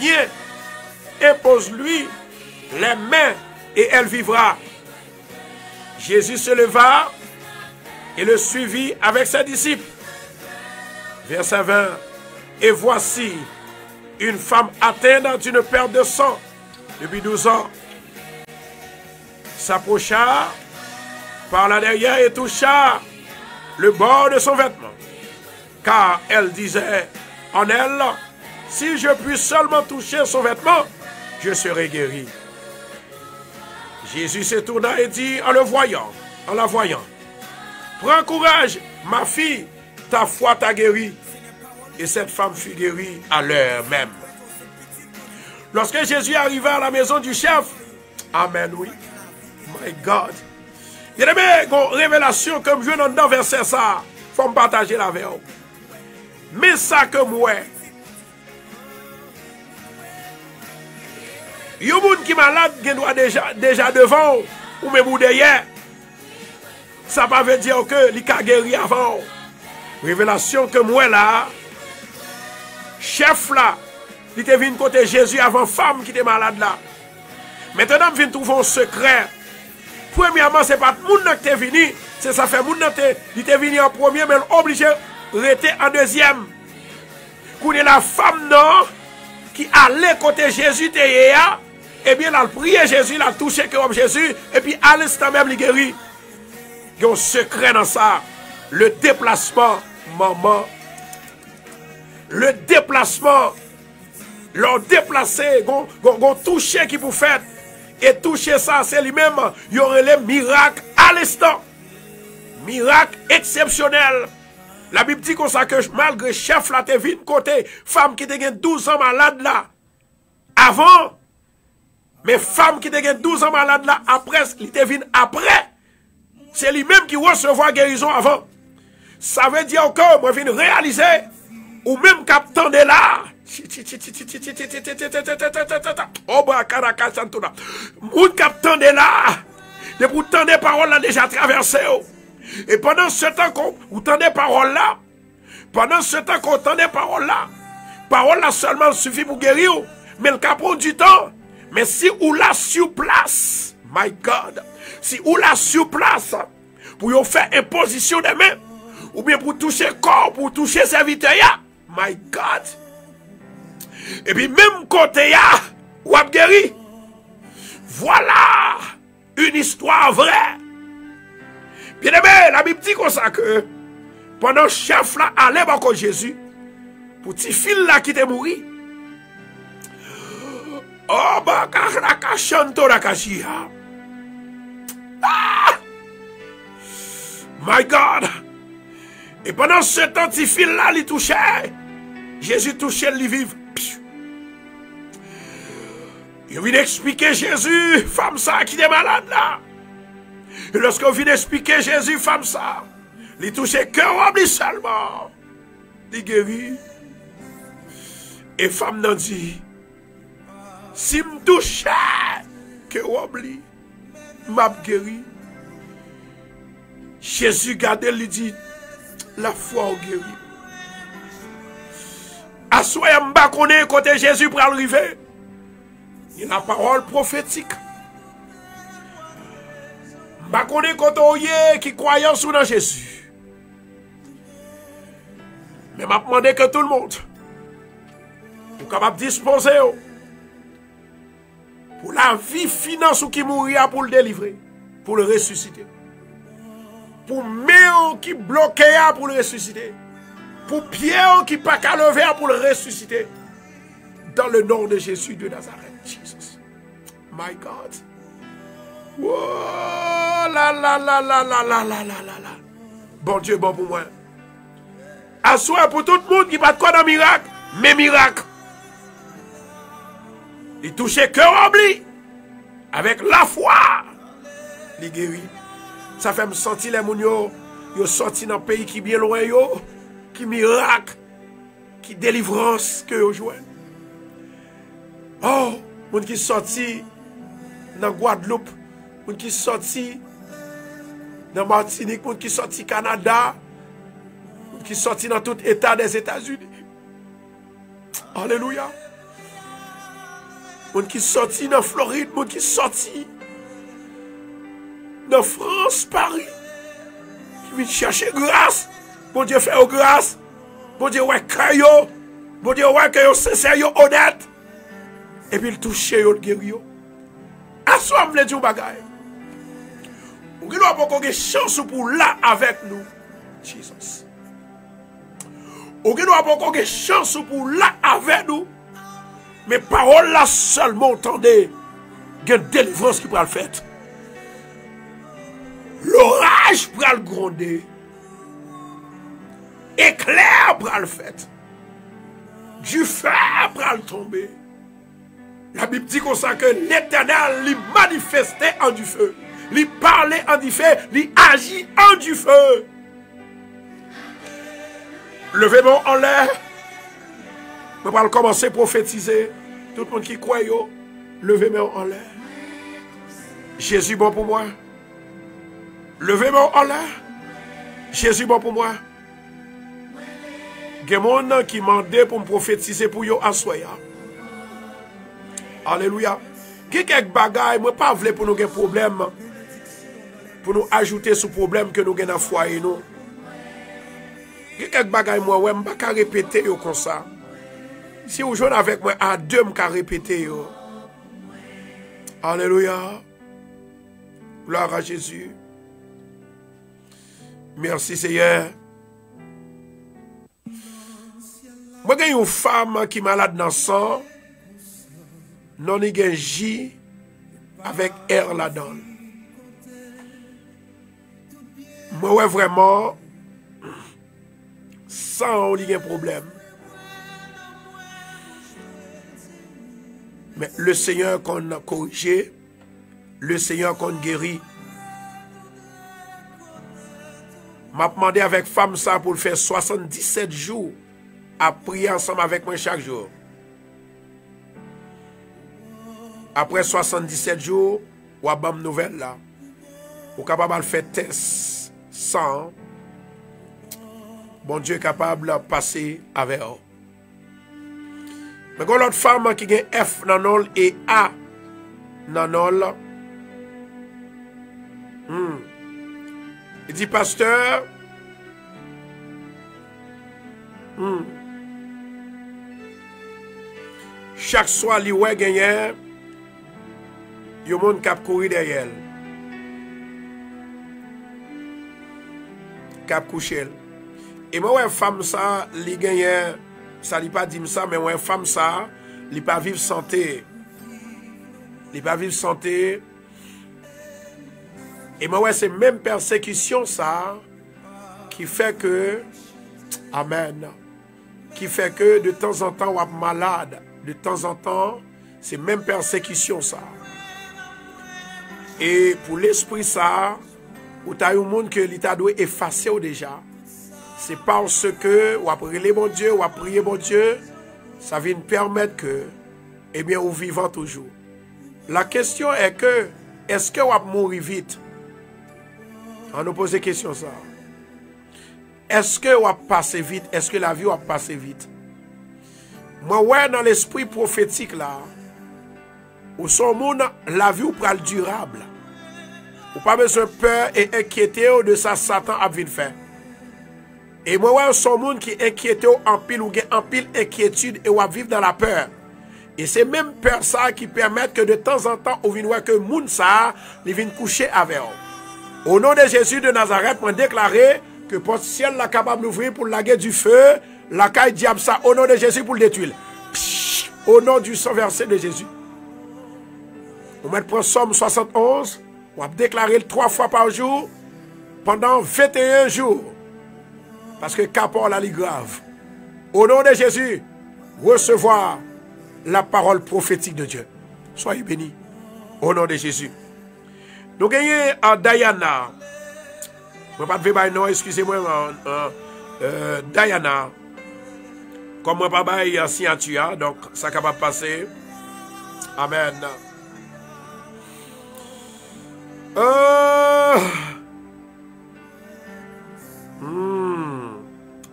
viens, impose-lui les mains et elle vivra. Jésus se leva et le suivit avec ses disciples. Verset 20. Et voici une femme atteinte d'une perte de sang depuis 12 ans. S'approcha par la derrière et toucha le bord de son vêtement. Car elle disait en elle, si je puis seulement toucher son vêtement, je serai guéri. Jésus se tourna et dit en la voyant, prends courage, ma fille, ta foi t'a guéri. Et cette femme fut guérie à l'heure même. Lorsque Jésus arriva à la maison du chef, amen, oui. My God. Il y a une révélation comme je viens dans verset ça. faut me partager la avec vous. Mais ça que moi, yon moun qui malade, gen doit déjà devant, ou même ou derrière. Ça ne veut dire que li ka guéri avant. Révélation que moi là, chef là, il était venu côté Jésus avant femme qui était malade là. Maintenant, je viens trouver un secret. Premièrement, ce n'est pas le monde qui est venu, c'est ça fait monde qui est venu en premier, mais obligé de rester en deuxième. Quand la femme non, qui allait côté Jésus, et bien, elle a prié Jésus, elle a touché comme Jésus, et puis à l'instant même, il guérit. Il y a un secret dans ça. Le déplacement, maman. Le déplacement. Leur déplacer, gon toucher qui vous fait. Et toucher ça, c'est lui-même. Il y aurait les miracles à l'instant. Miracle exceptionnel. La Bible dit comme ça que malgré chef là, t'es venu côté femme qui te 12 ans malade là. Avant. Mais femme qui te 12 ans malade là, après, il te venu après. C'est lui-même qui recevra guérison avant. Ça veut dire que moi, je viens réaliser, ou même captant de là. Oh, bah, Karakasantuna. Moun captant de là. De vous tendre des paroles là déjà traversées. Et pendant ce temps qu'on vous tendez des paroles là, pendant ce temps qu'on tend des paroles là seulement suffit pour guérir. Mais le cas prend du temps. Mais si vous la sur place, my God, si vous la sur place, pour vous faire imposition des mains, ou bien pour toucher corps, pour toucher serviteur, my God. Et puis même côté ya, ou a guéri. Voilà une histoire vraie. Bien aimé, la Bible dit comme ça que pendant le chef là allait encore Jésus, pour petit fil là qui était mort. Oh, bah, my God. Et pendant ce temps, petit fil là, il touchait. Jésus touchait, il vive. Il vient expliquer Jésus, femme ça qui est malade là. Et lorsqu'on vient expliquer Jésus, femme ça, il touchait cœur seulement. Il guérit. Et femme n'a dit, si me touche, que oublie, m'a guéri. Jésus gardait, lui dit, la foi au guéri. Assoyez m'ba connaît côté Jésus pour arriver. Il y a la parole prophétique. M'ba connaît côté oye qui croyant sous dans Jésus. Mais m'a demandé que tout le monde, pour capable disposer pour la vie finance ou qui mourir pour le délivrer, pour le ressusciter. Pour méo qui bloquait pour le ressusciter. Pour Pierre qui pas qu'à lever pour le ressusciter. Dans le nom de Jésus de Nazareth. Jesus. My God. Oh la la la la la la la la la. Bon Dieu, bon pour moi. Assoir pour tout le monde qui pas de quoi dans miracle, mais miracle. Il touchait cœur oubli. Avec la foi. Il guérit. Ça fait me sentir les moun yo sorti dans un pays qui bien loin yo. Qui miracle. Qui délivrance que yo joué. Oh, moun qui sorti dans Guadeloupe. Moun qui sorti dans Martinique. Moun qui sorti Canada. Moun qui sorti dans tout état des États-Unis. Alléluia. Moun qui sorti dans Floride, moun qui sorti dans France, Paris, qui vient chercher grâce. Bon Dieu fait grâce. Bon Dieu ouais caillou. Bon Dieu ouais que yo sincère, yo honnête. Et puis il touche yo, le guéri yo. Assois m'le di ou bagay. Ou qui doit pas qu'on ait chance pour là avec nous. Jesus. Ou qui doit pas qu'on ait chance pour là avec nous. Mais parole là seulement entendez, il y a une délivrance qui pourra le faire. L'orage pourra le gronder. Éclair pourra le faire. Du feu pourra le tomber. La Bible dit comme ça que l'Éternel lui manifestait en du feu. Lui parlait en du feu. Lui agit en du feu. Levez-moi en l'air. Je vais commencer à prophétiser. Tout le monde qui croit, levez-moi en l'air. Jésus bon pour moi. Levez-moi en l'air. Jésus bon pour moi. Il y a des gens qui m'ont demandé pour me prophétiser pour eux à soya. Alléluia. Il y a quelques bagailles, moi pas voulu pour nous avoir problème. Pour nous ajouter ce problème que nous avons dans le foyer. Il y a quelques bagailles, moi, je ne peux pas répéter comme ça. Si vous jouez avec moi, à deux, je peux répéter. Alléluia. Gloire à Jésus. Merci Seigneur. Moi, j'ai une femme qui est malade dans le sang. Non, il y a un J avec R là-dedans. Moi, ouais, vraiment, sans il y a un problème. Mais le Seigneur qu'on a corrigé, le Seigneur qu'on guérit. M'a demandé avec femme ça pour le faire 77 jours à prier ensemble avec moi chaque jour. Après 77 jours, ou à bam nouvelle là, ou capable de faire test sans. Bon Dieu est capable de passer avec eux. Mais quand l'autre femme qui a F dans et A dans il dit, pasteur, chaque soir, il y a gagné, il y a un monde qui a couru derrière elle. Qui a couché. Et moi, une femme, ça, il gagne, ça ne pas dit ça, mais une femme, ça, il pas vivre santé. Il pas vivre santé. Et moi, c'est même persécution, ça, qui fait que, amen, qui fait que de temps en temps, on est malade. De temps en temps, c'est même persécution, ça. Et pour l'esprit, ça, où tu as un monde que l'État doit effacer déjà. C'est parce que, ou après les bon Dieu, ou après prier bon Dieu, ça vient permettre que, eh bien, on vivant toujours. La question est que, est-ce que on va mourir vite? On nous pose la question ça. Est-ce que on va passer vite? Est-ce que la vie va passer vite? Moi, ouais, dans l'esprit prophétique là, où son monde, la vie ou pral durable. Ou pas besoin de peur et inquiéter de ça Satan a venir faire. Et moi, ouais, son monde qui inquiète en pile ou en pile inquiétude et ou à vivre dans la peur. Et c'est même peur ça qui permet que de temps en temps, on vienne voir que moun ça, il vient coucher avec eux. Au nom de Jésus de Nazareth, on déclarer que le porte ciel est capable d'ouvrir pour laguer du feu, la caille diable ça, au nom de Jésus pour le détruire. Psh, au nom du sang versé de Jésus. On met pour Somme 71, on va déclarer 3 fois par jour, pendant 21 jours. Parce que Capor la lit grave. Au nom de Jésus, recevoir la parole prophétique de Dieu. Soyez bénis. Au nom de Jésus. Nous gagnons à Diana. Je ne vais pas dire non, excusez-moi. Diana. Comme je ne vais pas dire signature, donc ça va passer. Amen.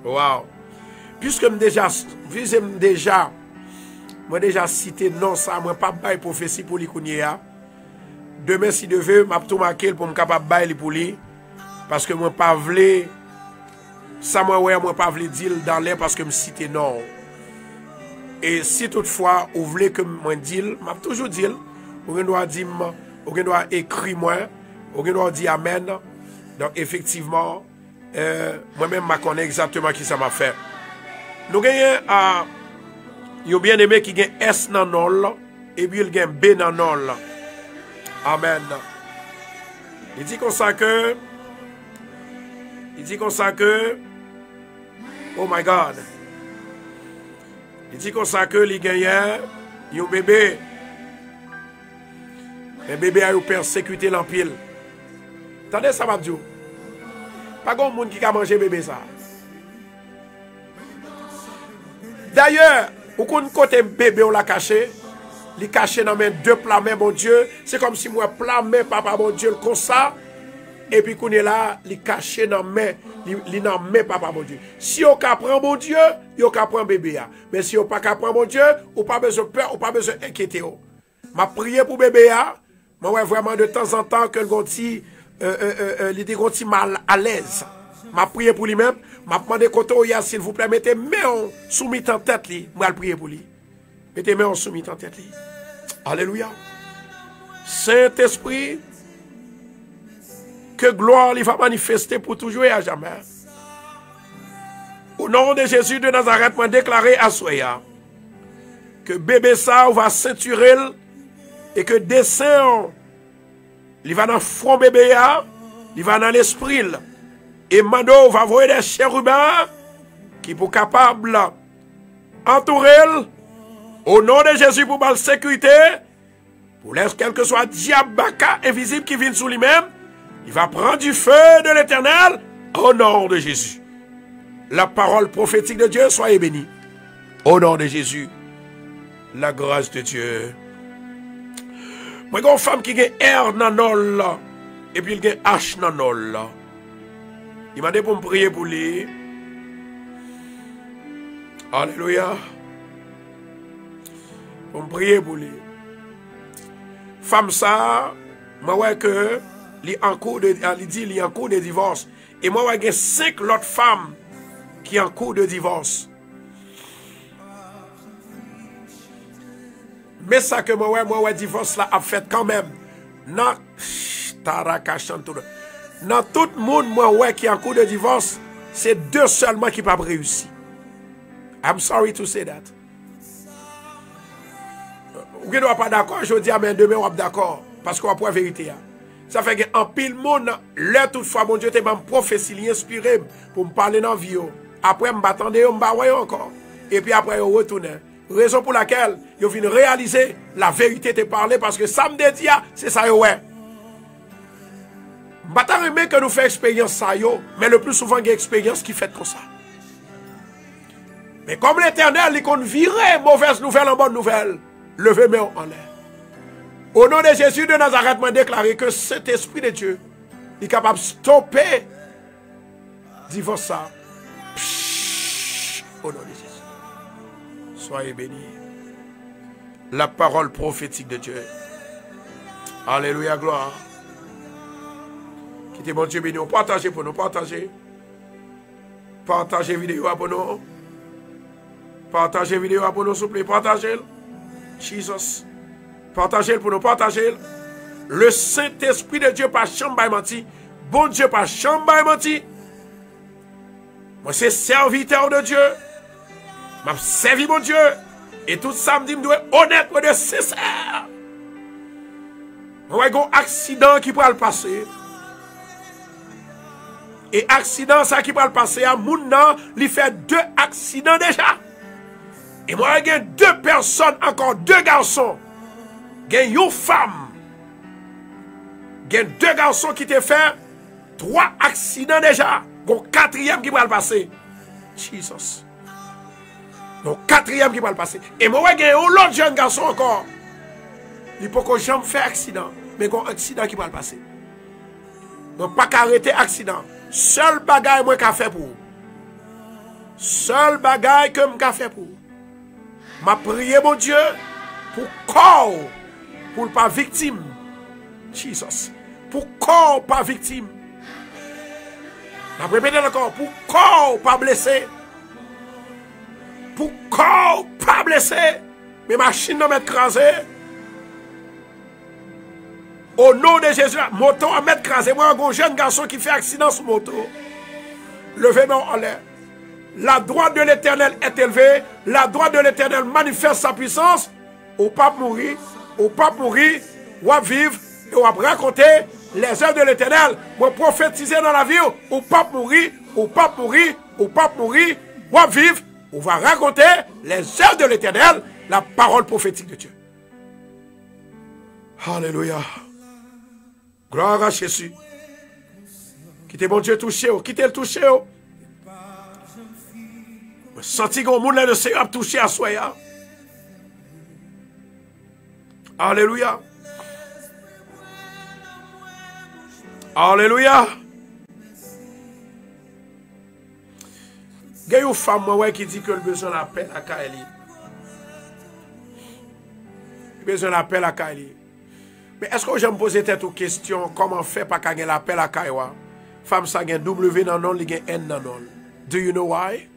Wow. Puisque moi déjà cité non ça, moi pas bail prophétie pour lui kounya. Demain si de veut, m'a tout marquer pour me capable bail pour lui parce que moi pas vle ça moi pas vle dire dans l'air parce que me cité non. Et si toutefois vous voulez que moi dire, m'a toujours dire, vous doit dire, vous doit écrire moi, vous doit dire amen. Donc effectivement moi-même je connais exactement qui ça m'a fait. Nous gagnons un bien-aimé qui a S dans non et puis il a B dans non. Amen. Il dit comme ça que oh my God. Il dit comme ça que il gagne un bébé. Un bébé a persécuté l'empile. Attendez ça m'a dit. Pas grand monde qui a mangé bébé ça. D'ailleurs, ou qu'on côté bébé on l'a caché, il caché dans mes deux plats main mon Dieu, c'est comme si moi plat main papa mon Dieu comme ça et puis qu'on est là, il caché dans main, il dans main papa mon Dieu. Si on ka prend mon Dieu, on ka prend bébé a. Mais si on pas ka prend mon Dieu, ou pas besoin peur, ou pas besoin inquiéter. M'a prié pour bébé a. Moi ouais vraiment de temps en temps que le gonti il était gonti mal à l'aise. M'a prié pour lui-même, m'a demandé koto ya s'il vous plaît mettez main soumis en tête li, moi prier pour lui. Mettez main soumis en tête li. Alléluia. Saint-Esprit, que gloire il va manifester pour toujours et à jamais. Au nom de Jésus de Nazareth, moi déclaré à Soya que bébé ça va ceinturer et que dessin il va dans le front bébé, il va dans l'esprit. Et Mando va voir des chérubins qui sont capables d'entourer au nom de Jésus pour la sécurité, pour laisser quel que soit diable invisible qui vient sous lui-même, il va prendre du feu de l'Éternel au nom de Jésus. La parole prophétique de Dieu soit bénie. Au nom de Jésus, la grâce de Dieu. Moi, j'ai une femme qui a R dans le et puis il a H dans le il m'a dit pour me prier pour lui. Alléluia. Pour me prier pour lui. Femme ça, moi ouais que il est en cours de divorce. Et moi ouais que 5 autres femmes qui sont en cours de divorce. Mais ça que moi ouais divorce là a fait quand même. Non, dans tout le monde, moi, ouais, qui est en cours de divorce, c'est 2 seulement qui n'ont pas réussi. I'm sorry to say that. Vous ne pas d'accord, je dis, mais demain, on est d'accord. Parce qu'on a pour la vérité. Ça fait qu'en pile monde, là, toutefois, mon Dieu, t'es ma prophétie inspirée pour me parler dans la vie. Après, je m'attendais, je me encore. Et puis après, je retourne. Raison pour laquelle, je viens réaliser la vérité te parler parce que ça me dit, c'est ça, ouais. Je ne que nous fassions expérience ça, mais le plus souvent, il y a une expérience qui fait comme ça. Mais comme l'Éternel, il compte virer mauvaise nouvelle en bonne nouvelle, levez-moi en l'air. Au nom de Jésus de Nazareth, je déclare que cet esprit de Dieu est capable de stopper divorce ça. Au nom de Jésus. Soyez bénis. La parole prophétique de Dieu. Alléluia, gloire. Quittez mon Dieu béni. Partagez pour nous, partagez. Partagez vidéo pour nous. Partagez vidéo pour nous, s'il vous plaît. Partagez. Jesus. Partagez pour nous, partagez. Le Saint-Esprit de Dieu par chambre menti. Bon Dieu par chambre menti. Moi, c'est serviteur de Dieu. M'a servi mon Dieu. Et tout ça me dit, je dois être honnête, je dois être sincère. Moi, il y a un accident qui pourra le passer. Et accident, ça qui pourra le passer, à mon nom, il fait 2 accidents déjà. Et moi, il y a 2 personnes, encore 2 garçons. Il y a une femme. Il y a 2 garçons qui te fait 3 accidents déjà. Il y a un 4e qui pourra le passer. Jesus. Il y a un 4e qui pourra le passer. Et moi, il y a un autre jeune garçon encore. Il faut que jamais faire accident. Mais il y a un accident qui pourra le passer. Donc, pas qu'arrêter accident. Seul bagage moi qu'a fait pour. Seul bagage que m'a fait pour. M'a prié mon Dieu pour corps pour pas victime. Jesus. Pour corps pas victime. M'a répété encore pour corps pas blessé. Pour corps pas blessé. Mais machine ne m'être crasé. Au nom de Jésus, moto à mettre crasé. Moi, un jeune garçon qui fait accident sur moto. Levez-moi en l'air. La droite de l'Éternel est élevée. La droite de l'Éternel manifeste sa puissance. Au pape mourir. Au pape mourir. Ou à vivre. Et ou à raconter les œuvres de l'Éternel. Moi, prophétiser dans la vie. Au pape mourir. Au pape mourir. Au pape mourir. Ou à vivre. On va raconter les œuvres de l'Éternel. La parole prophétique de Dieu. Alléluia. Gloire à Jésus. Quittez mon Dieu touché. Quittez le touché. Senti qu'on monde là, le Seigneur a touché à soi. Alléluia. Alléluia. Il y a une femme qui dit que le besoin d'appel à Kaeli. Le besoin d'appel à Kaeli. Mais est-ce que je me pose cette question, comment faire pour qu'il y ait l'appel à Kaeli? Femme ça gagne W dans non, il gagne N dans non. Do you know why?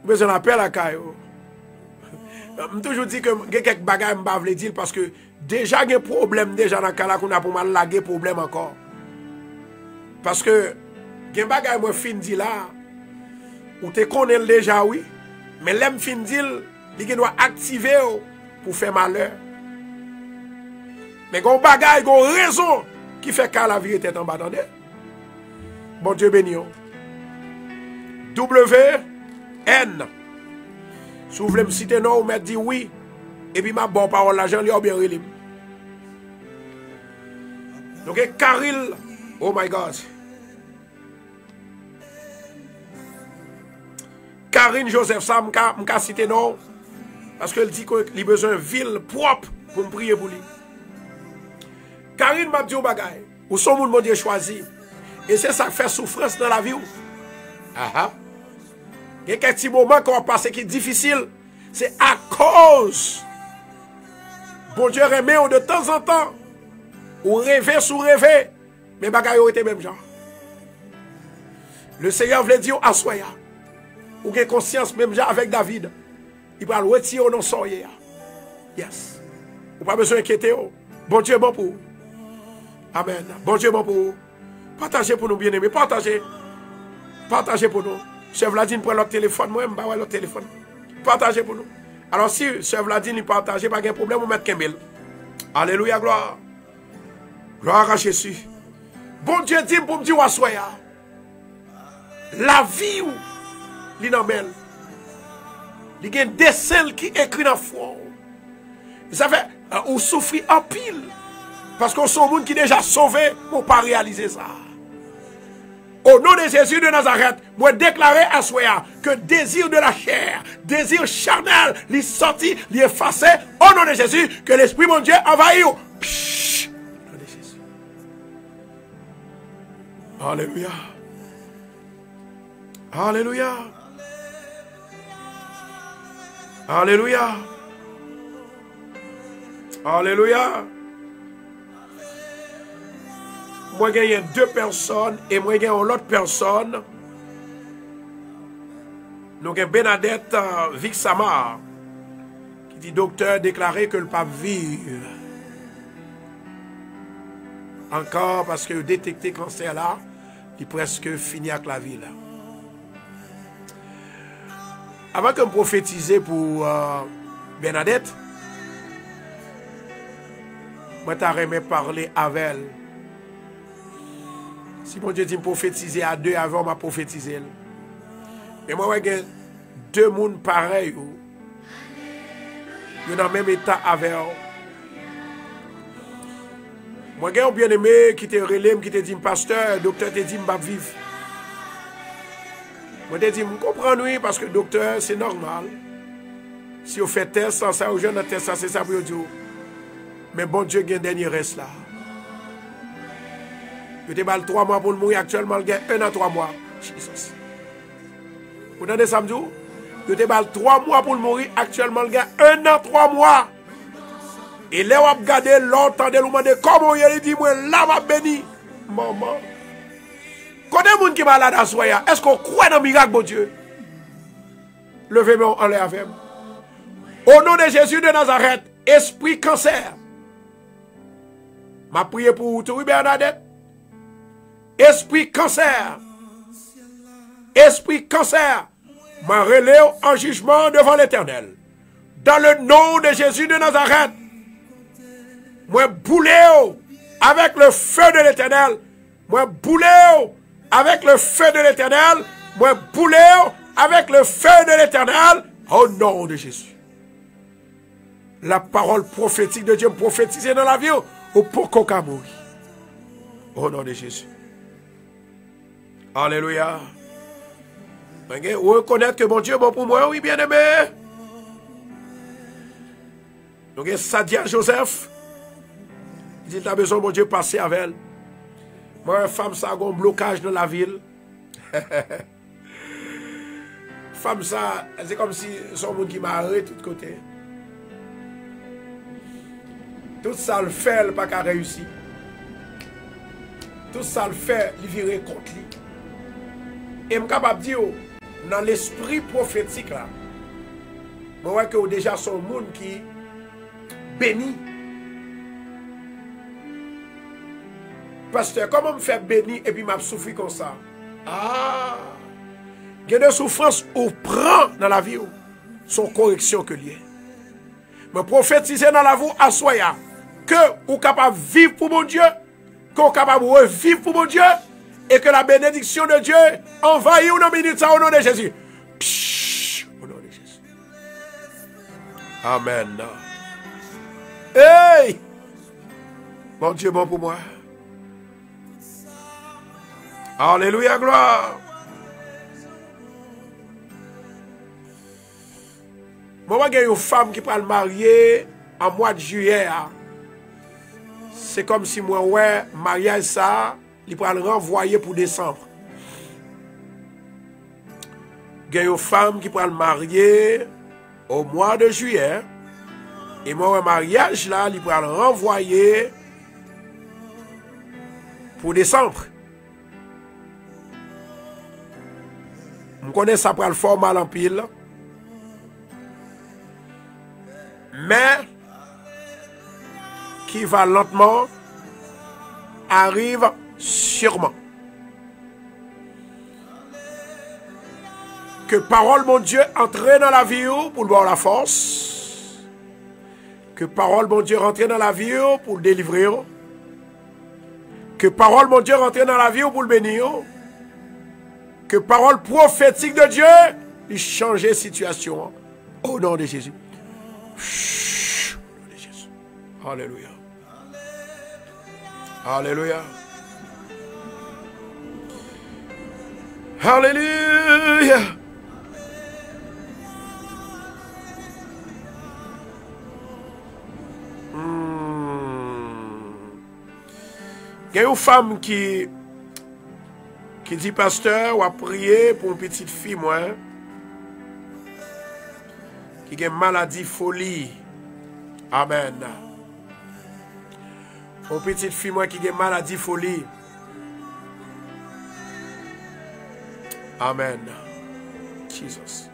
Besoin d'appel à Kaeli. Je toujours dis que il y a quelques bagages que je ne veux dire parce que déjà il y a un problème déjà dans le cas là qu'on a pour mal laguer problème encore. Parce que il y a un bagage que je fin dit là ou tu connais déjà oui, mais l'aime fin dit il doit activer pour faire malheur. Mais il y a un bagage, il y a une raison qui fait que la vie était en bas. Bon Dieu béni. W-N. Si vous voulez me citer non, vous me dites oui. Et puis ma bonne parole, l'argent, il y a bien relim. Donc, Karil, oh my God. Karine Joseph, ça, je vais citer non. Parce qu'elle dit qu'il a besoin d'une ville propre pour me prier pour lui. Karine m'a dit au bagay, ou son monde mon Dieu choisi. Et c'est ça qui fait souffrance dans la vie. Il y a quelques petits moments qu'on va passer qui est difficile. C'est à cause. Bon Dieu remet de temps en temps. Ou rêver sous rêver. Mais bagay ont été même genre. Le Seigneur voulait dire à soi. Ou avez conscience même genre avec David. Il va le retirer au nom soyez. Yes. Ou pas besoin d'inquiéter. Bon Dieu bon pour vous. Amen. Bon Dieu bon pour vous. Partagez pour nous bien aimés. Partagez. Partagez pour nous. Chef Vladine prend leur téléphone. Moi, je vais avoir leur téléphone. Partagez pour nous. Alors si Chef Vladine partage, pas de problème, on met Kembel. Alléluia, gloire. Gloire à Jésus. Bon Dieu dit pour me dire à soi. La vie ou l'inamel. Il y a des dessin qui écrit dans le fond. Ça fait, ou souffrir en pile. Parce qu'on sont monde qui est déjà sauvé pour ne pas réaliser ça. Au nom de Jésus de Nazareth, moi déclarer à soi que désir de la chair, désir charnel, les sorti, les effacé, au nom de Jésus, que l'Esprit mon Dieu envahit. Au nom de Jésus. Alléluia. Alléluia. Alléluia. Alléluia. Moi, il y a deux personnes et moi, il y a une autre personne. Nous avons Bernadette Vixamar qui dit docteur déclaré que le pape vive. Encore parce que détecter cancer là, il est presque fini avec la vie là. Avant que je prophétise pour Bernadette, moi, je parler avec elle. Si mon Dieu dit prophétiser à deux avant, je vais prophétiser. Mais moi, je vais deux personnes pareils. Ils sont dans le même état avec eux. Moi, j'ai un bien-aimé qui te relève, qui te dit, pasteur, docteur te dit, je vais vivre. Moi, je te dis, je comprends, oui, parce que docteur, c'est normal. Si vous faites test, ça, vous jeune test, c'est ça pour vous dire. Mais bon Dieu, il y a un dernier reste là. Vous avez 3 mois pour le mourir, actuellement, il y a 1 an 3 mois. Jesus. Vous entendez ça, me dit? Vous avez 3 mois pour le mourir, actuellement, il y a 1 an 3 mois. Et là, vous regardez l'autre, vous demandez comment il dit, moi, là, je béni. Maman. Quand il y a des gens qui sont malades à soi, est-ce qu'on croit dans le miracle, bon Dieu? Levez-moi en l'air avec. Au nom de Jésus de Nazareth, esprit cancer. Ma prière pour vous, oui, Bernadette. Esprit cancer. Esprit cancer. Ma relève en jugement devant l'Éternel. Dans le nom de Jésus de Nazareth. Moi boulé avec le feu de l'Éternel. Moi boulé avec le feu de l'Éternel. Moi boulé avec le feu de l'Éternel. Au nom de Jésus. La parole prophétique de Dieu prophétisée dans la vie ou pour qu'on mourir. Au nom de Jésus. Alléluia. Reconnaître que mon Dieu est bon pour moi, oui, bien aimé. Donc, ça dit à Joseph, il dit, tu as besoin, mon Dieu, passer avec elle. Moi, une femme, ça a un blocage dans la ville. Femme, ça, c'est comme si son monde qui m'a arrêté de tous côtés. Tout ça le fait, elle n'a pas qu'à réussir. Tout ça le fait, il virait contre lui. Et je suis capable de dire, dans l'esprit prophétique, là, je vois que déjà son monde qui béni. Pasteur, comment me faire béni et puis m'a souffrir comme ça? Ah! Il y a des souffrances ou prend dans la vie, son correction que lié. Mais prophétiser dans la vie à soi, que vous êtes capable de vivre pour mon Dieu, que vous êtes capable de revivre pour mon Dieu, et que la bénédiction de Dieu envahit une minute au nom de Jésus. Pshh, au nom de Jésus. Amen. Hey! Mon Dieu, bon pour moi. Alléluia, gloire. Moi, il y a une femme qui peut le marier en mois de juillet. C'est comme si moi, ouais, mariage ça, il peut le renvoyer pour décembre. Il y a une femme qui peut le marier au mois de juillet. Et moi, mariage là, il peut le renvoyer pour décembre. Je connais ça pour le fort mal en pile. Mais qui va lentement arrive sûrement. Que parole, mon Dieu, entre dans la vie pour le voir la force. Que parole, mon Dieu, rentre dans la vie pour le délivrer. Que parole, mon Dieu, rentre dans la vie pour le bénir. Que parole prophétique de Dieu lui change la situation. Au nom de Jésus. Chut, au nom de Jésus. Alléluia. Alléluia. Alléluia. Il y a une femme qui dit, pasteur, ou a prié pour une petite fille, moi, qui a une maladie folie. Amen. Une petite fille, moi, qui a une maladie folie. Amen. Jesus.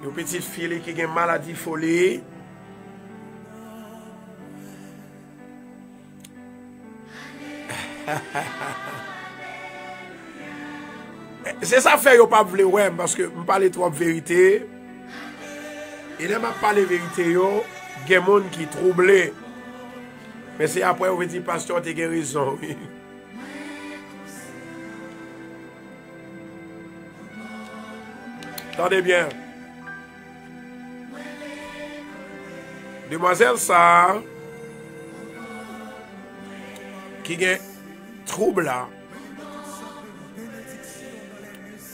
Une petite fille qui a une maladie folie. C'est ça fait yo pas vle ouais parce que me parler trop vérité. Et là m'a parler vérité yo, gen monde qui troublé. Mais c'est après on veut dire pasteur tu as raison. Oui. Attendez bien. Demoiselle ça qui gen trouble là.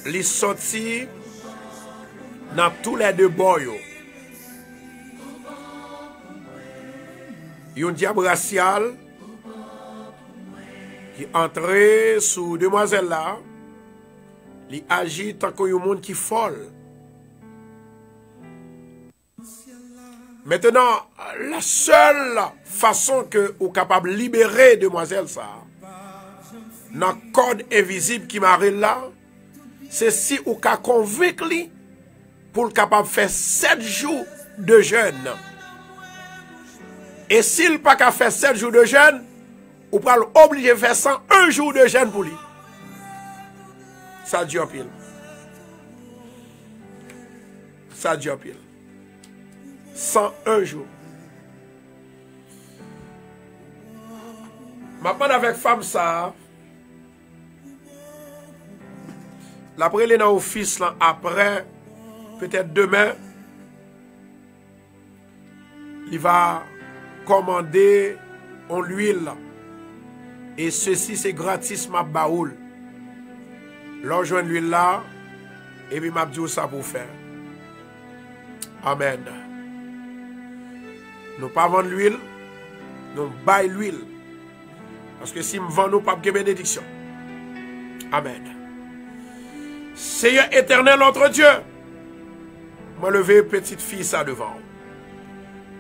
Les sortis dans tous les deux bords. Il y a un diable racial qui entre sous demoiselle là. Il agit tant qu'il y a un monde qui est folle. Maintenant, la seule façon que vous êtes capable de libérer demoiselle ça, dans le code invisible qui m'arrive là, c'est si vous êtes convaincu pour le capable de faire 7 jours de jeûne. Et s'il n'a pas qu'à faire 7 jours de jeûne, vous pouvez l'obliger de faire 101 jours de jeûne pour lui. Ça dure pile. Ça dure pile. 101 jours. Maintenant avec femme ça, l'après les dans office là, après, peut-être demain, il va commander en l'huile. Et ceci c'est gratis ma baoul. L'enjoint l'huile là, et puis m'a dit ça pour faire. Amen. Nous pas vendre l'huile, nous bail l'huile. Parce que si nous vendons, nous pas de bénédiction. Amen. Seigneur éternel, notre Dieu, moi lever petite fille ça devant.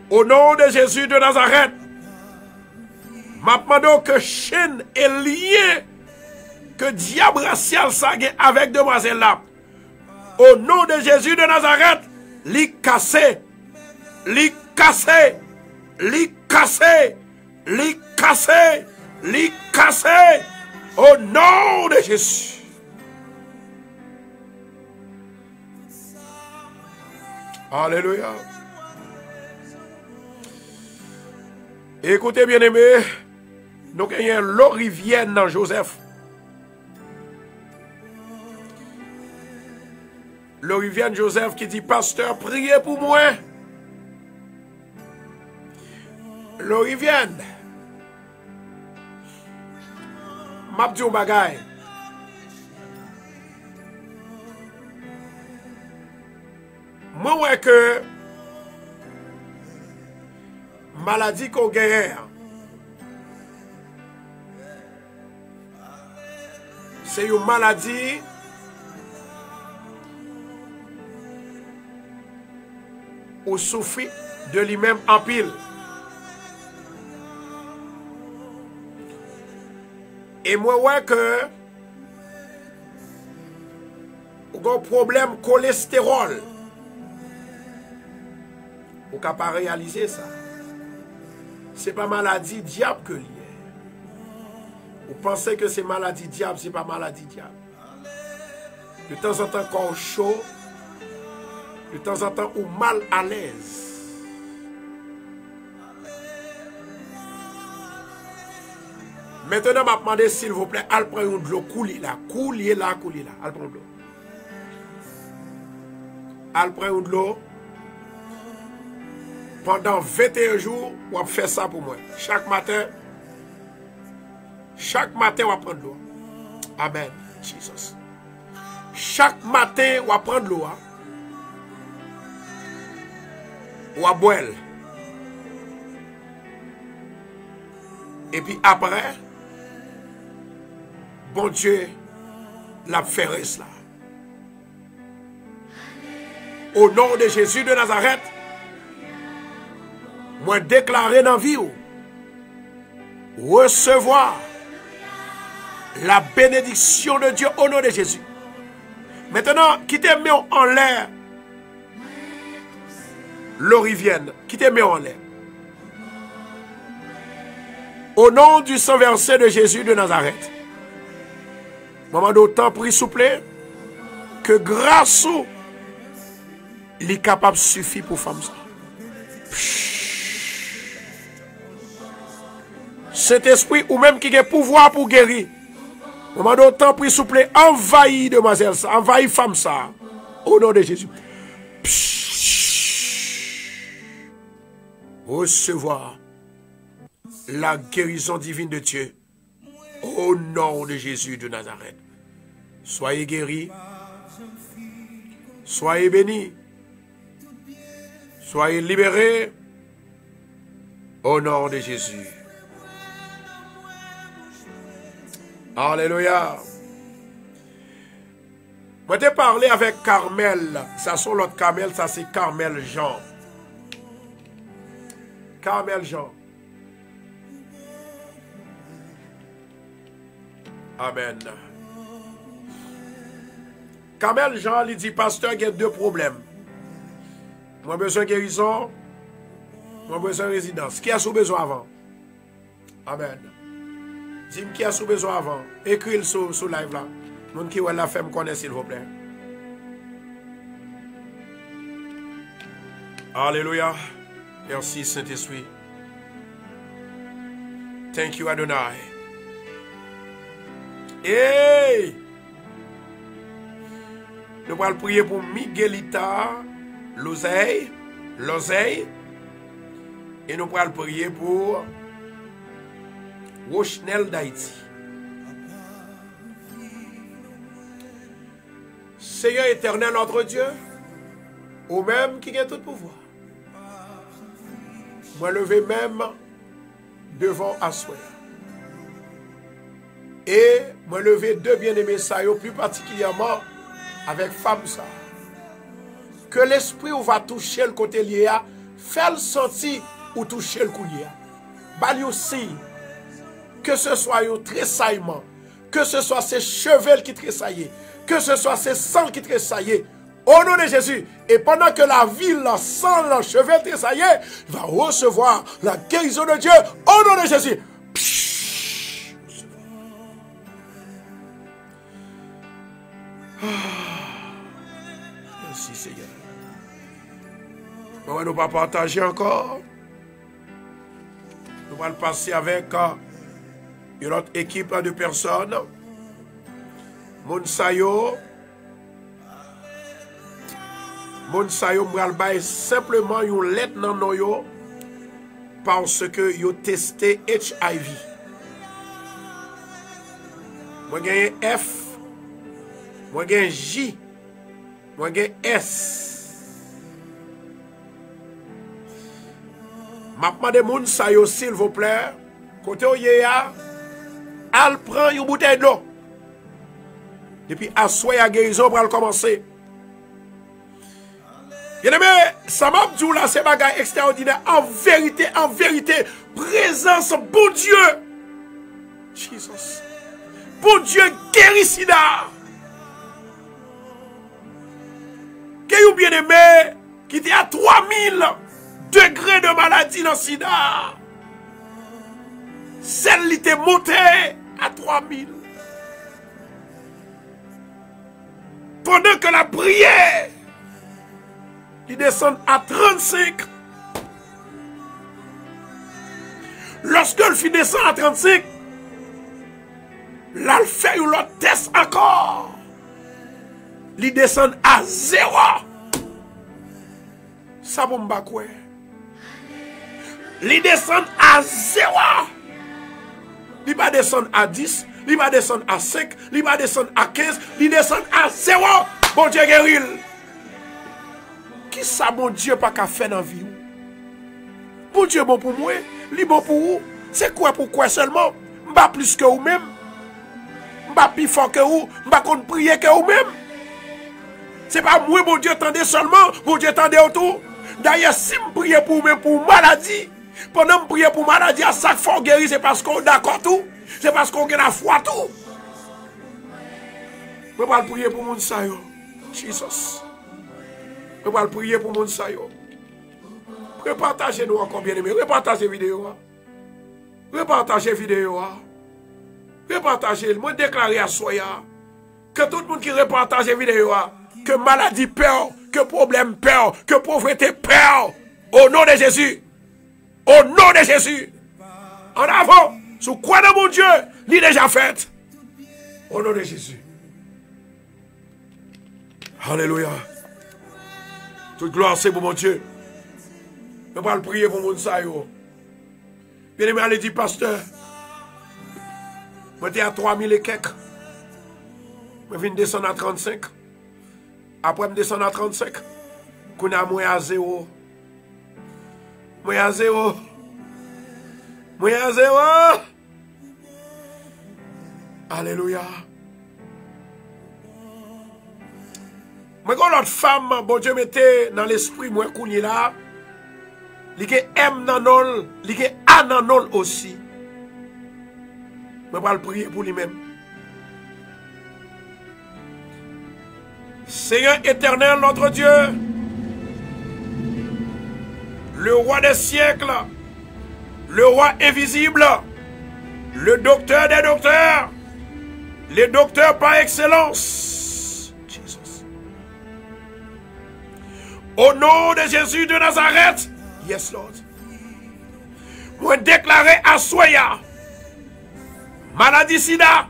Au nom de Jésus de Nazareth, m'a demandé que chaîne et lien que diable racial ça avec demoiselle là. Au nom de Jésus de Nazareth, li cassé, li cassé, li cassé, li cassé, li cassé. Au nom de Jésus. Alléluia. Écoutez bien aimé, nous avons l'Orivienne dans Joseph. L'Orivienne Joseph qui dit, pasteur, priez pour moi. L'Orivienne. M'a dit un bagay. Moi, ouais que maladie qu'on gagne, c'est une maladie ou souffre de lui-même en pile. Et moi, ouais que ou un problème cholestérol. Ou qu'à pas réaliser ça. C'est pas maladie diable que lié. Vous pensez que c'est maladie diable, c'est pas maladie diable. De temps en temps, corps chaud, de temps en temps, ou mal à l'aise. Maintenant, je vais demander, s'il vous plaît, à prendre de l'eau, couler là, couler là, couler là. À prendre de l'eau. À prendre de l'eau. Pendant 21 jours, on va faire ça pour moi. Chaque matin, on va prendre l'eau. Amen. Jesus. Chaque matin, on va prendre l'eau. On va boire. Et puis après, bon Dieu, l'a fait cela. Au nom de Jésus de Nazareth, moi déclarer dans la vie, recevoir la bénédiction de Dieu au nom de Jésus. Maintenant, qui te met en l'air, l'Orivienne, qui te met en l'air. Au nom du sang versé de Jésus de Nazareth, moment d'autant prie souple, que grâce au, il est capable de suffire pour femme ça. Cet esprit ou même qui a pouvoir pour guérir. Moment d'autant prie souple, envahit demoiselle ça, envahit femme ça. Au nom de Jésus. Recevoir la guérison divine de Dieu. Au nom de Jésus de Nazareth. Soyez guéris. Soyez bénis. Soyez libérés. Au nom de Jésus. Alléluia. Moi, j'ai parlé avec Carmel. Ça, c'est l'autre Carmel, ça, c'est Carmel Jean. Carmel Jean. Amen. Carmel Jean, il dit, pasteur, il y a deux problèmes. Moi, besoin de guérison. Moi, besoin de résidence. Qui a sous besoin avant? Amen. Dis-moi qui a sous besoin avant. Écris-le sur live là. Mon qui a la femme connaît, s'il vous plaît. Alléluia. Merci, Saint-Esprit. Thank you, Adonai. Hey! Nous allons prier pour Miguelita, l'oseille. Et nous allons prier pour Rochnel d'Haïti. Seigneur éternel notre Dieu, ou même qui a tout pouvoir. Moi levé même devant Assoya. Et moi levé deux bien-aimés ça, plus particulièrement avec femme ça. Que l'esprit ou va toucher le côté lié, fait le sentir ou toucher le coup lié. Bali aussi, que ce soit un tressaillement, que ce soit ses cheveux qui tressaillent, que ce soit ses sangs qui tressaillent, au nom de Jésus. Et pendant que la ville, la sang, la cheveux tressaillent, va recevoir la guérison de Dieu, au nom de Jésus. Merci Seigneur. On va nous pas partager encore. Nous allons passer avec une autre équipe de personnes. Monsayo, m'al bay simplement une lettre dans nous parce que yo testé HIV. Moi gagne F, moi gagne J, moi gagne S. M'a demandé Monsayo s'il vous plaît, côté où yéa, al prend une bouteille d'eau. Depuis Assoya guérison pour commencer. Bien aimé, ça m'a dit là, c'est bagay extraordinaire. En vérité, présence, bon Dieu. Jesus. Bon Dieu, guérit sida. Qu'est-ce bien aimé, qui était à 3000 degrés de maladie dans sida. Celle-là était montée à 3000. Pendant que la prière, il descend à 35. Lorsque le fit descend à 35, là, il fait un autre test encore. Il descend à 0. Ça va me quoi? Il descend à 0. Il va descendre à 10. Il va descendre à 5, il va descendre à 15, il descend à 0. Bon Dieu guérit. Qui ça, bon Dieu, pas qu'à faire dans la vie? Bon Dieu, bon pour moi, il bon pour vous. C'est quoi pourquoi seulement? M'ba plus que vous-même. M'ba plus fort que vous. M'ba qu'on prier que vous-même. C'est pas moi, bon Dieu, tendez seulement. Bon Dieu, tendez autour. D'ailleurs, si je prie pour vous-même pour maladie, pendant que je prie pour maladie, à chaque fois guéri, c'est parce qu'on est d'accord tout. C'est parce qu'on a la foi tout. Je vais prier pour mon sayo. Jesus. Je vais prier pour mon sayo. Repartagez-nous encore bien aimé. Repartagez la vidéo. Repartagez la vidéo. Repartagez. Moi déclarer à Soya que tout le monde qui repartage la vidéo, que maladie peur, que problème peur, que pauvreté peur. Au nom de Jésus. Au nom de Jésus. En avant. Sous quoi de mon Dieu, l'est déjà fait. Au nom de Jésus. Alléluia. Toute gloire, c'est pour mon Dieu. Je vais prier pour mon sayo. Bien aimé, allez dire, pasteur. Je suis à 3000 et quelques. Je viens de descendre à 35. Après, je descends à 35. Qu'on a moins à 0. Moins à 0. Moins à 0. Alléluia. Moi, quand l'autre femme, bon Dieu, mettait dans l'esprit, moi, qu'on y là, il y a M nanol, il y a A nanol aussi. Je vais le prier pour lui-même. Seigneur éternel, notre Dieu, le roi des siècles, le roi invisible, le docteur des docteurs, les docteurs par excellence. Jesus. Au nom de Jésus de Nazareth, yes Lord, moi déclarer à Soya, maladie sida,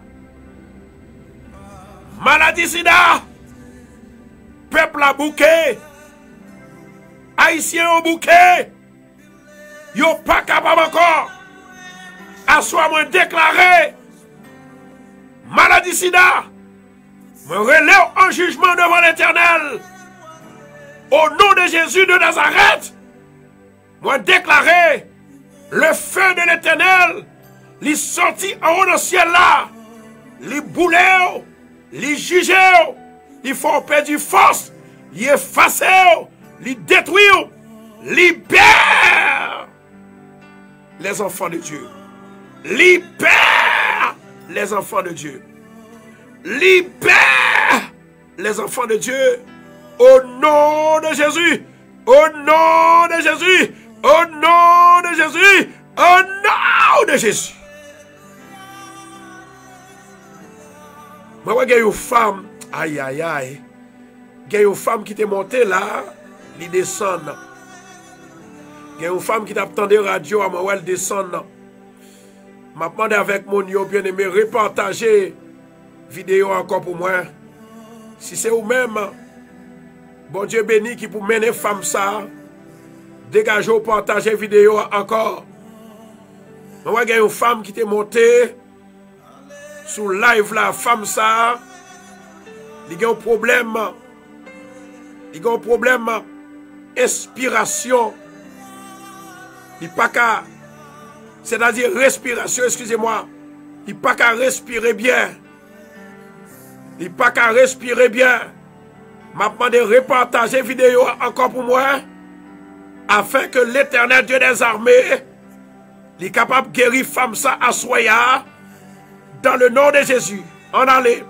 peuple à bouquet, haïtien au bouquet, yo pas capable encore, à soi moi déclarer, maladie sida, me relève en jugement devant l'Éternel. Au nom de Jésus de Nazareth, moi déclarer le feu de l'Éternel, les sorti en haut dans le ciel là, les boulets, les juger, les font perdre force, les effacer, les détruire, libère les enfants de Dieu. Libère les enfants de Dieu. Libère les enfants de Dieu. Au nom de Jésus. Au nom de Jésus. Au nom de Jésus. Au nom de Jésus. Moi, il y a une femme. Aïe, aïe, aïe. Il y a une femme qui t'est montée là. Elle descend. Il y a une femme qui t'a attendu radio à moi. Elle descend. Je demande avec mon yo bien-aimé, repartager vidéo encore pour moi. Si c'est vous-même, bon Dieu béni qui pour mener femme ça, dégagez ou partagez vidéo encore. Moi, il y a une femme qui t'est montée sur live la femme ça, il y a un problème, inspiration, il n'y a pas qu'à, c'est-à-dire respiration, excusez-moi. Il n'y a pas qu'à respirer bien. Il n'y a pas qu'à respirer bien. Je demande de repartager vidéo encore pour moi. Afin que l'Éternel Dieu des armées est capable de guérir femme ça à soya. Dans le nom de Jésus. En allez.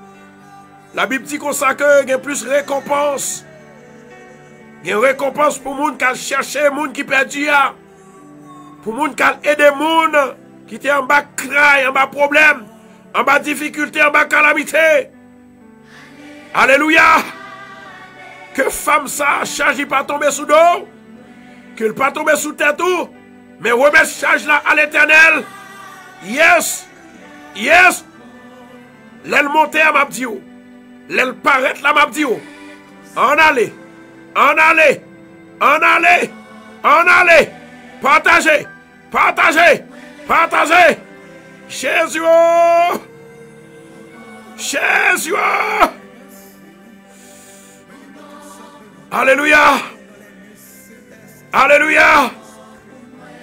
La Bible dit qu'on sait qu'il y a plus de récompense. Il y a une récompense pour les gens qui cherchent, les gens qui perdent. Pour les gens qui aident les gens qui étaient en bas crainte, en bas problème, en bas difficulté, en bas calamité. Alléluia. Que femme ça, charge n'est pas tomber sous dos, qu'il ne pas tomber sous tête tout, mais remettre charge là à l'Éternel. Yes. Yes. L'aile monter à Mabdio. L'aile paraître là Mabdio. En allez. En allez. En allez. En allez. Partagez. Partagez. Partagez. Jésus. Jésus. Alléluia. Alléluia.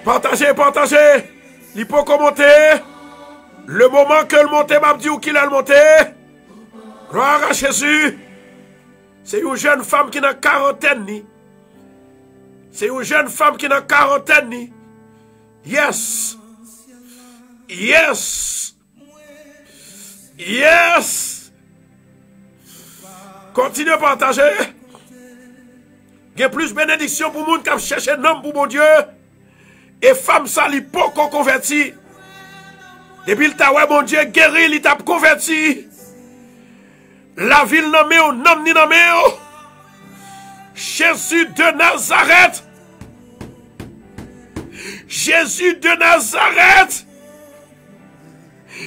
Partagez, partagez. Il peut commenter. Le moment que le monté m'a dit ou qu'il a le monté. Gloire à Jésus. C'est une jeune femme qui n'a quarantaine ni. C'est une jeune femme qui n'a quarantaine ni. Yes. Yes. Yes. Continuez à partager. Il y a plus de bénédiction pour les gens qui cherchent un homme pour mon Dieu. Et femme ça, il peut qu'on convertit. Depuis le temps, mon Dieu guéri, il t'a converti. La ville nommée au nom ni nommé. Jésus de Nazareth. Jésus de Nazareth.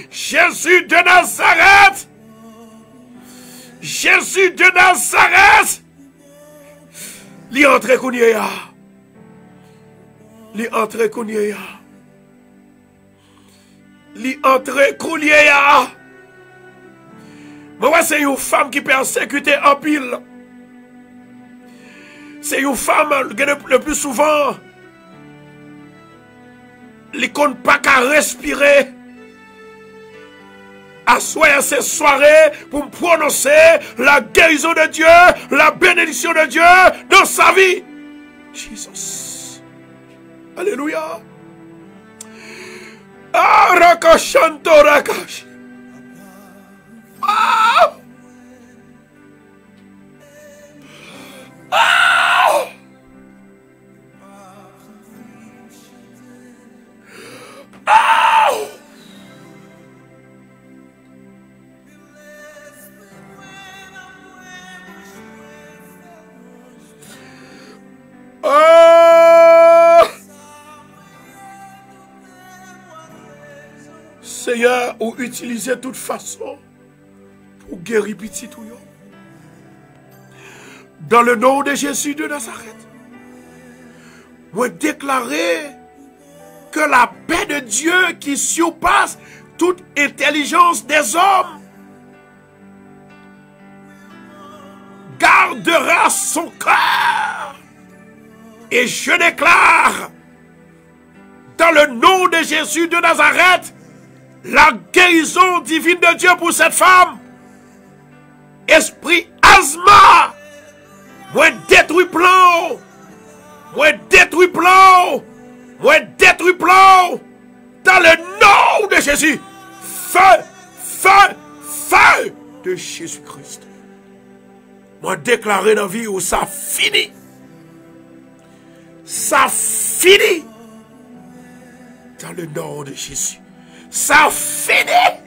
Jésus de Nazareth. Jésus de Nazareth. Li entre kounyea. Li entre kounyea. Li entre kounyea. Moi, c'est une femme qui persécute en pile. C'est une femme le plus souvent. Li compte pas qu'à respirer. Assoyez ces soirées pour prononcer la guérison de Dieu, la bénédiction de Dieu dans sa vie. Jesus. Alléluia. Ah, rakashanto rakash. Ah. Ah. Ah. Oh! Seigneur, ou utiliser toute façon pour guérir petit tout. Dans le nom de Jésus de Nazareth, moi déclarer que la paix de Dieu qui surpasse toute intelligence des hommes gardera son cœur. Et je déclare, dans le nom de Jésus de Nazareth, la guérison divine de Dieu pour cette femme. Esprit asthma, moi détruis plan, moi détruis plan, moi détruis plan, dans le nom de Jésus. Feu, feu, feu de Jésus-Christ. Moi déclarer dans la vie où ça finit. Ça finit. Dans le nom de Jésus. Ça finit.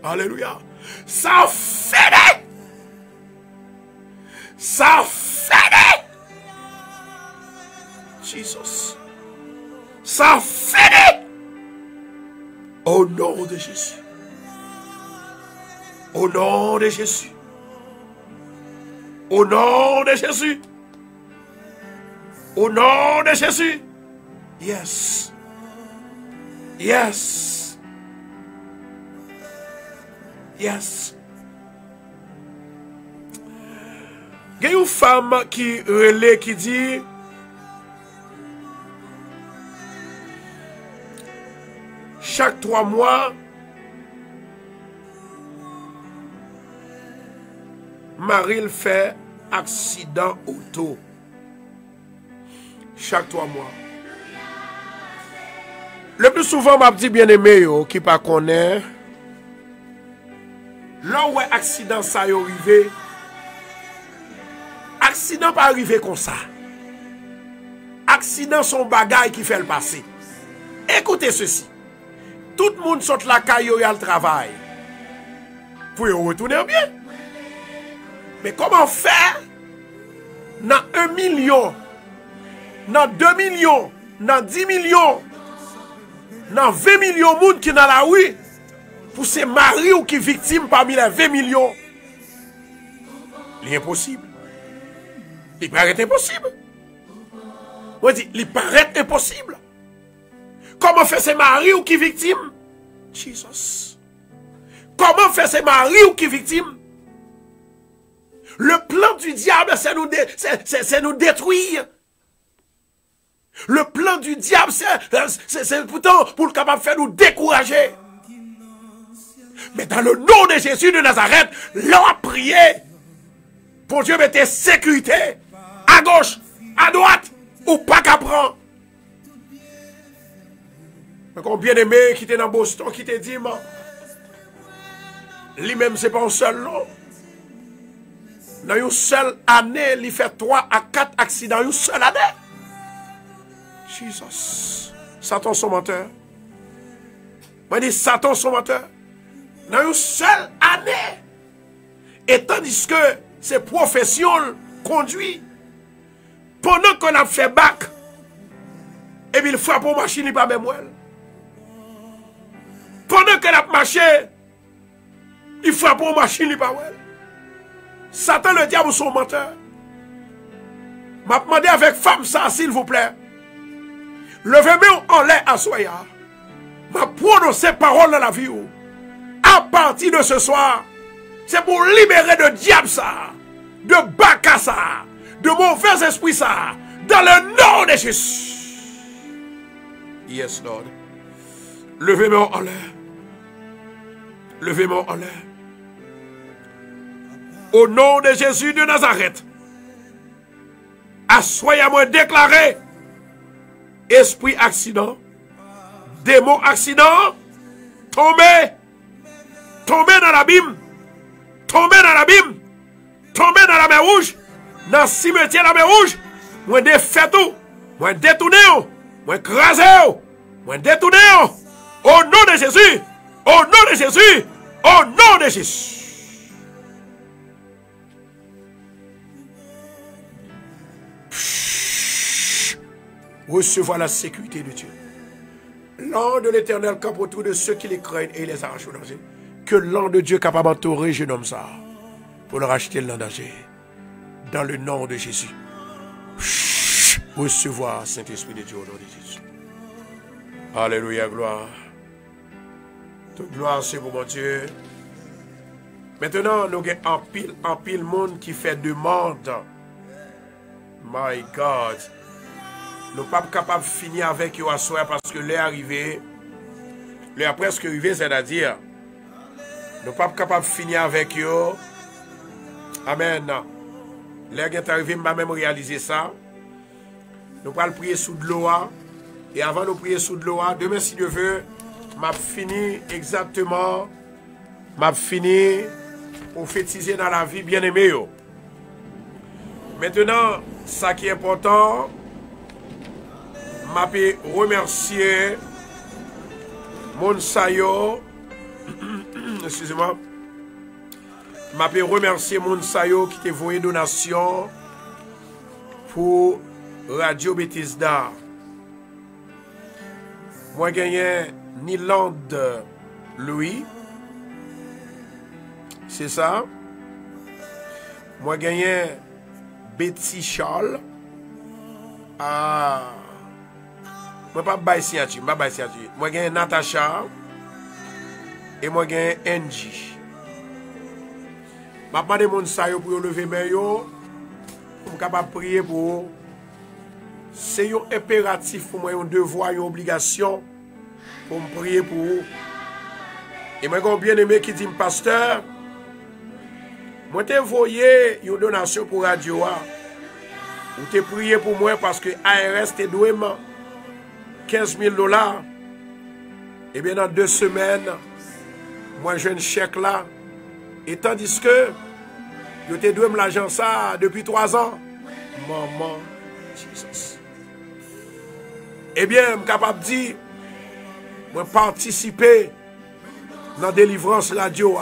Alléluia. Ça finit. Ça finit. Jesus. Ça finit. Au nom de Jésus. Au nom de Jésus. Au nom de Jésus. Au nom de Jésus. Yes. Yes. Yes. Il y a une femme qui relève, qui dit, chaque 3 mois, Marie fait accident auto. Chaque 3 mois. Le plus souvent, ma petite bien-aimée, qui pas connaît, là où accident ça est arrivé, accident pas arrivé comme ça. Accident son bagage qui fait le passé. Écoutez ceci. Tout le monde saute la caille et le travail. Pour retourner bien. Mais comment faire dans 1 million, dans 2 millions, dans 10 millions, dans 20 millions de monde qui sont dans la rue, pour ces maris ou qui sont victimes parmi les 20 millions? C'est impossible. Il paraît impossible. Moi, je dis, il paraît impossible. Comment faire ces maris ou qui sont victimes? Jesus. Comment faire ces maris ou qui sont victimes? Le plan du diable, c'est nous détruire. Le plan du diable, c'est pourtant pour le capable de faire nous décourager. Mais dans le nom de Jésus de Nazareth, l'on a prié pour Dieu mettre sécurité à gauche, à droite, ou pas qu'à prendre. Mais comme bien aimé qui était dans Boston, qui te dit, lui-même, c'est pas un seul nom. Dans une seule année, il fait 3 à 4 accidents, une seule année. Jesus. Satan son menteur. Moi, je dis Satan son menteur. Dans une seule année. Et tandis que ces professions conduisent, pendant qu'on a fait bac, et puis il frappe aux machines, il pas même elle. Pendant qu'on a marché, il frappe aux machines, il pas elle. Satan le diable son menteur. M'a demandé avec femme ça, s'il vous plaît. Levez-moi en l'air à soya. M'a prononcé parole dans la vie. À partir de ce soir, c'est pour libérer de diable ça, de baka ça, de mauvais esprit ça, dans le nom de Jésus. Yes, Lord. Levez-moi en l'air. Levez-moi en l'air. Au nom de Jésus de Nazareth, assoyez-moi déclaré, esprit accident, démon accident, tombez, tombez dans l'abîme, tombez dans l'abîme, tombez dans la mer rouge, dans le cimetière de la mer rouge, moi défait tout, moi détourné, moi écrasé, moi détourné, au nom de Jésus, au nom de Jésus, au nom de Jésus. Recevoir la sécurité de Dieu. L'an de l'Éternel campe autour de ceux qui les craignent et les arrachent au danger. Que l'an de Dieu capable d'entourer, je nomme ça, pour le racheter le danger. Dans le nom de Jésus. Recevoir Saint-Esprit de Dieu au nom de Jésus. Alléluia, gloire. Toute gloire, c'est pour mon Dieu. Maintenant, nous avons en pile monde qui fait demande. My God. Nous ne sommes pas capables de finir avec eux à soir parce que l'heure arrivé. L'heure presque arrivé, c'est-à-dire, nous ne sommes pas capables de finir avec eux. Amen. L'heure est arrivée, je vais même réaliser ça. Nous allons prier sous de l'eau. Et avant de prier sous de l'eau, demain, si Dieu veut, je fini exactement. Je fini prophétiser dans la vie bien-aimée. Maintenant, ça qui est important, je vais remercier mon sayo. Excusez-moi. Je vais remercier mon sayo qui t'a envoyé donation pour Radio Bethesda. Moi, j'ai gagné Niland Louis. C'est ça. Moi, j'ai gagné Betty Charles. Ah. Moi, pas de signature. Moi, j'ai gagné Natacha. Et moi, j'ai gagné Angie. Je vais demander à mon pour lever mes yeux. Pour capable prier pour. C'est un impératif pour moi, un devoir, une obligation pour me prier pour vous. Et moi, j'ai bien aimé qui dit, pasteur, moi, t'ai envoyé une donation pour Radio. Ou t'ai prié pour moi parce que ARS t'ai doué 15 000 $. Et bien, dans 2 semaines, moi, j'ai un chèque là. Et tandis que, je t'ai doué l'argent ça depuis 3 ans. Maman, Jesus. Eh bien, je suis capable de dire, je participer dans la délivrance radio.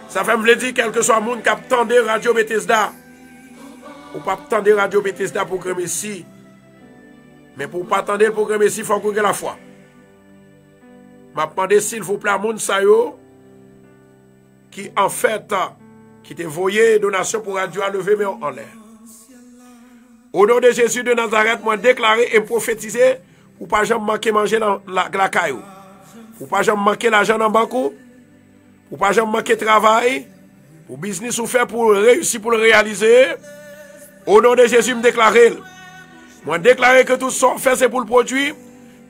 Ça fait me dire, quel que soit le monde qui attendait Radio Bethesda, ou pas attendre Radio Bethesda pour que Messi, mais pour pas attendre le programme Messi, il faut qu'on ait la foi. Je demande s'il vous plaît à moun sayo, qui en fait, qui te voyé donation pour Radio à lever mais en l'air. Au nom de Jésus de Nazareth, moi déclarer et prophétiser pour pas jamais manquer manger la caillou. Pour pas jamais manquer l'argent dans le banque. Pour pas jamais manquer travail. Pour business ou faire pour réussir pour le réaliser. Au nom de Jésus, me déclarer. Moi déclarer que tout ce fait c'est pour le produit.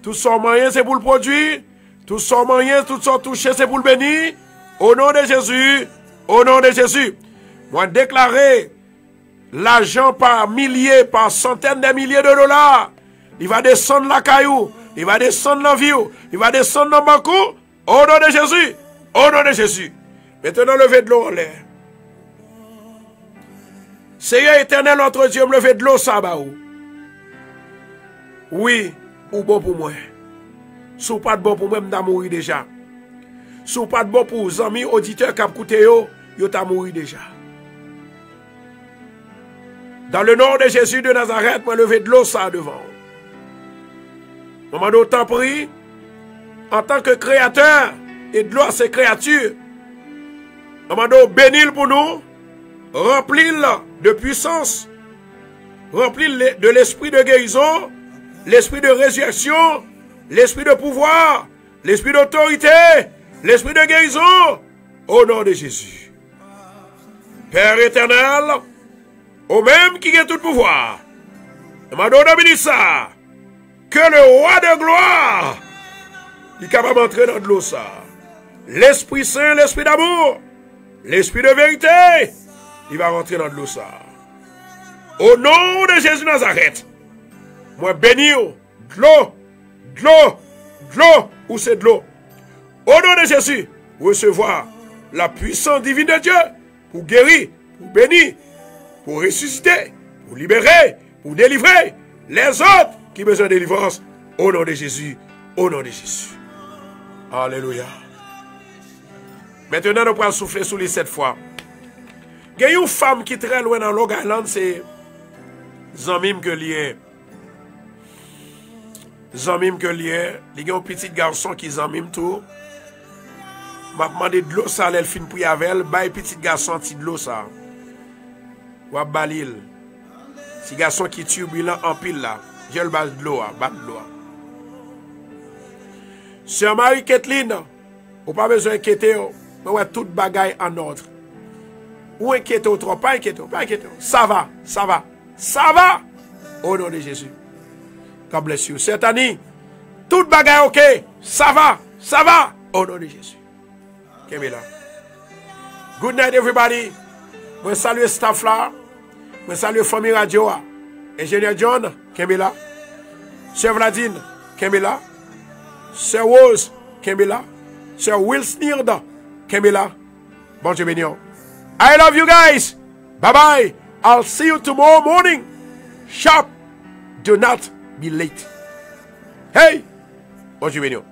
Tout ce moyen c'est pour le produit. Tout ce moyen, tout ce touché c'est pour le bénir. Au nom de Jésus. Au nom de Jésus. Moi déclarer l'argent par milliers, par centaines de milliers de $. Il va descendre la caillou. Il va descendre la vie. Il va descendre dans le banco. Au nom de Jésus. Au nom de Jésus. Maintenant, levez de l'eau en l'air. Seigneur éternel, notre Dieu, me levez de l'eau, ça va où? Oui, ou bon pour moi. Si pas de bon pour moi, je vais mourir déjà. Si pas de bon pour les amis, auditeurs qui ont écouté, ils ont mouru déjà. Dans le nom de Jésus de Nazareth, moi lever de l'eau ça devant. Maman d'autant prie, en tant que créateur, et de l'eau à ses créatures. Maman d'eau bénil pour nous, remplis-le de puissance, remplis-le de l'esprit de guérison, l'esprit de résurrection, l'esprit de pouvoir, l'esprit d'autorité, l'esprit de guérison, au nom de Jésus. Père éternel, au même qui a tout pouvoir. Ça, que le roi de gloire est capable d'entrer dans de l'eau ça. L'Esprit Saint, l'Esprit d'amour, l'Esprit de vérité, il va rentrer dans de l'eau ça. Au nom de Jésus Nazareth, moi bénis de l'eau, de l'eau, de l'eau, ou c'est de l'eau. Au nom de Jésus, recevoir la puissance divine de Dieu pour guérir, pour bénir, pour ressusciter, pour libérer, pour délivrer les autres qui ont besoin de délivrance. Au nom de Jésus, au nom de Jésus. Alléluia. Maintenant, nous allons souffler sous les 7 fois. Il y a une femme qui est très loin dans Long Island, c'est Zanmim que lié. Zanmim que lié. Il y a un petit garçon qui Zanmim tout. m'a demandé de l'eau ça, elle fin prier avec elle, bah petit garçon ti de l'eau ça. Ou balil. Si garçon qui turbulent en pile là, je le bal de l'eau, bas de l'eau. Sœur Marie Kathleen, Ou pas besoin d'inquiéter. Mais ouais, toute bagaille en ordre. Ou inquiéter ou trop. Pas inquiéter. Pas inquiéter. Ça va. Ça va. Ça va. Au nom de Jésus. God bless you. Cette année, toute bagaille ok. Ça va. Ça va. Au nom de Jésus. Kemela. Good night everybody. Je salue staff là. Je salue famille radio. Ingénieur John. Kemela. Sœur Vladine. Kemela. Sœur Rose. Kemela. Sir Will Sneerd, Kemela. Bon Dieu béni. I love you guys. Bye bye. I'll see you tomorrow morning. Sharp. Do not be late. Hey. Bon Dieu béni.